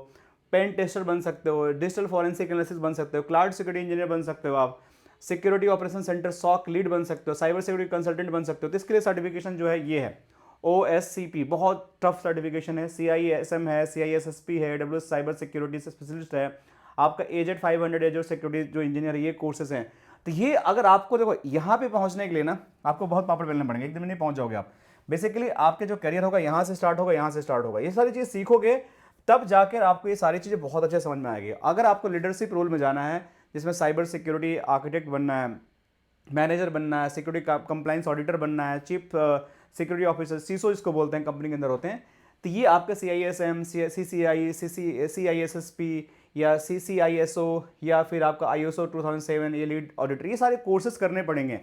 पेन टेस्टर बन सकते हो, डिजिटल फॉरेंसिक एनालिसिस बन सकते हो, क्लाउड सिक्योरिटी इंजीनियर बन सकते हो, आप security operation centre SOC lead बन सकते हो, साइबर सिक्योरिटी कंसल्टेंट बन सकते हो। तो इसके लिए सर्टिफिकेशन जो है ये है OSCP, बहुत टफ सर्टिफिकेशन है। CISM है, CISSP है, AWS साइबर सिक्योरिटी से स्पेशलिस्ट है, आपका AZ 500 एजोर सिक्योरिटी जो इंजीनियर है, ये कोर्सेज हैं। तो ये अगर आपको देखो यहाँ पे पहुँचने के लिए ना आपको बहुत पापड़ बेलने पड़ेंगे, एक दिन में नहीं पहुँच जाओगे आप। बेसिकली आपके जो करियर होगा यहाँ से स्टार्ट होगा, यहाँ से स्टार्ट होगा। ये सारी चीज़ सीखोगे तब जाकर आपको ये सारी चीज़ें बहुत अच्छे समझ में आएगी। अगर आपको लीडरशिप रोल में जाना है जिसमें साइबर सिक्योरिटी आर्किटेक्ट बनना है, मैनेजर बनना है, सिक्योरिटी कंप्लाइंस ऑडिटर बनना है, चीफ सिक्योरिटी ऑफिसर CISO जिसको बोलते हैं, कंपनी के अंदर होते हैं, तो ये आपके CISM, CCI, CISSP या CCISO या फिर आपका ISO 2007 ये लीड ऑडिटर, ये सारे कोर्सेज करने पड़ेंगे।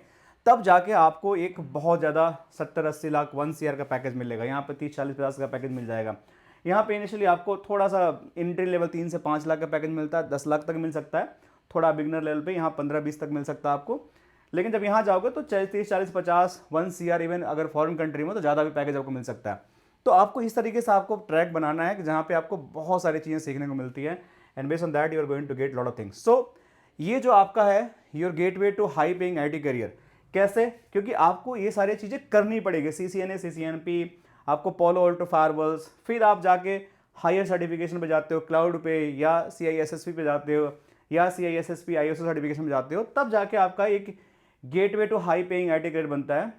तब जाके आपको एक बहुत ज़्यादा 70-80 लाख 1 CR का पैकेज मिलेगा। यहाँ पे 30-40-50 का पैकेज मिल जाएगा। यहाँ पे इनिशियली आपको थोड़ा सा एंट्री लेवल 3 से 5 लाख का पैकेज मिलता है, 10 लाख तक मिल सकता है, थोड़ा बिगनर लेवल पे यहाँ 15-20 तक मिल सकता है आपको। लेकिन जब यहाँ जाओगे तो 30-40-50 1 CR, इवन अगर फॉरेन कंट्री में तो ज़्यादा भी पैकेज आपको मिल सकता है। तो आपको इस तरीके से आपको ट्रैक बनाना है कि जहाँ पे आपको बहुत सारी चीज़ें सीखने को मिलती है, and based on that you are going to get lot of things. So ये जो आपका है your gateway to high paying IT career. कैसे? क्योंकि आपको ये सारी चीज़ें करनी पड़ेगी, CCNA, CCNP, आपको पोलो अल्टो फायरवॉल्स, फिर आप जाके हायर सर्टिफिकेशन पे जाते हो, क्लाउड पे या CISSP पे जाते हो या CISSP ISO सर्टिफिकेशन में जाते हो, तब जाके आपका एक gateway to high paying IT career बनता है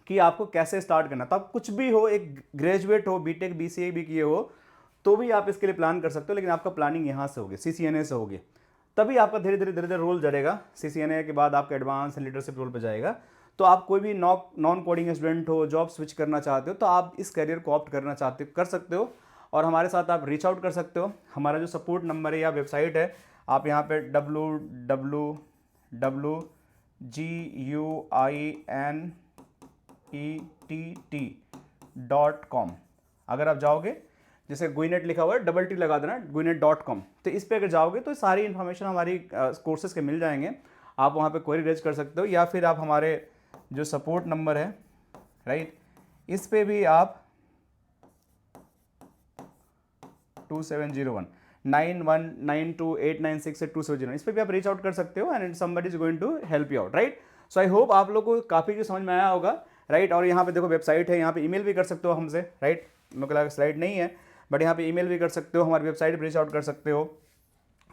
कि आपको कैसे स्टार्ट करना। तब कुछ भी हो, एक ग्रेजुएट हो, BTech BCA भी किए हो तो भी आप इसके लिए प्लान कर सकते हो, लेकिन आपका प्लानिंग यहाँ से होगी, CCNA से होगी, तभी आपका धीरे धीरे रोल जड़ेगा। CCNA के बाद आपका एडवांस लीडरशिप रोल पे जाएगा। तो आप कोई भी नॉन कोडिंग स्टूडेंट हो, जॉब स्विच करना चाहते हो, तो आप इस करियर को ऑप्ट करना चाहते हो, कर सकते हो, और हमारे साथ आप रीच आउट कर सकते हो। हमारा जो सपोर्ट नंबर है या वेबसाइट है, आप यहाँ पे www.guinett.com अगर आप जाओगे, जैसे गुइनेट लिखा हुआ है, DT लगा देना, guinet.com, तो इस पे अगर जाओगे तो सारी इन्फॉर्मेशन हमारी कोर्सेज के मिल जाएंगे। आप वहाँ पे क्वेरी रेज कर सकते हो, या फिर आप हमारे जो सपोर्ट नंबर है, राइट, इस पे भी आप 2701 9192896896 इस पे भी आप रीच आउट कर सकते हो, and somebody is going to help you out, right. So I hope आप लोगों को काफ़ी कुछ समझ में आया होगा, राइट। और यहाँ पे देखो वेबसाइट है, यहाँ पे ईमेल भी कर सकते हो हमसे, राइट। मेरे को लगा स्लाइड नहीं है, बट यहाँ पे ईमेल भी कर सकते हो, हमारी वेबसाइट पर रीच आउट कर सकते हो,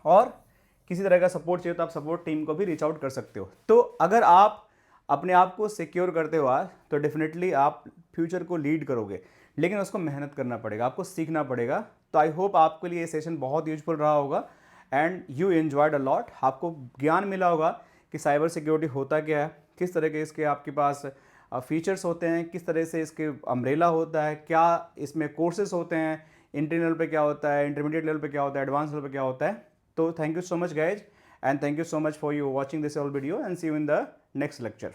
और किसी तरह का सपोर्ट चाहिए तो आप सपोर्ट टीम को भी रीच आउट कर सकते हो। तो अगर आप अपने आप को सिक्योर करते हो आज, तो डेफिनेटली आप फ्यूचर को लीड करोगे, लेकिन उसको मेहनत करना पड़ेगा, आपको सीखना पड़ेगा। तो आई होप आपके लिए ये सेशन बहुत यूजफुल रहा होगा, and you enjoyed a lot. आपको ज्ञान मिला होगा कि साइबर सिक्योरिटी होता क्या है, किस तरह के इसके आपके पास फीचर्स होते हैं, किस तरह से इसके अम्ब्रेला होता है, क्या इसमें कोर्सेज होते हैं, एंट्री लेवल पे क्या होता है, इंटरमीडिएट लेवल पे क्या होता है, एडवांस लेवल पे क्या होता है। तो thank you so much guys, and thank you so much for you watching this whole video, and see you in the next lecture.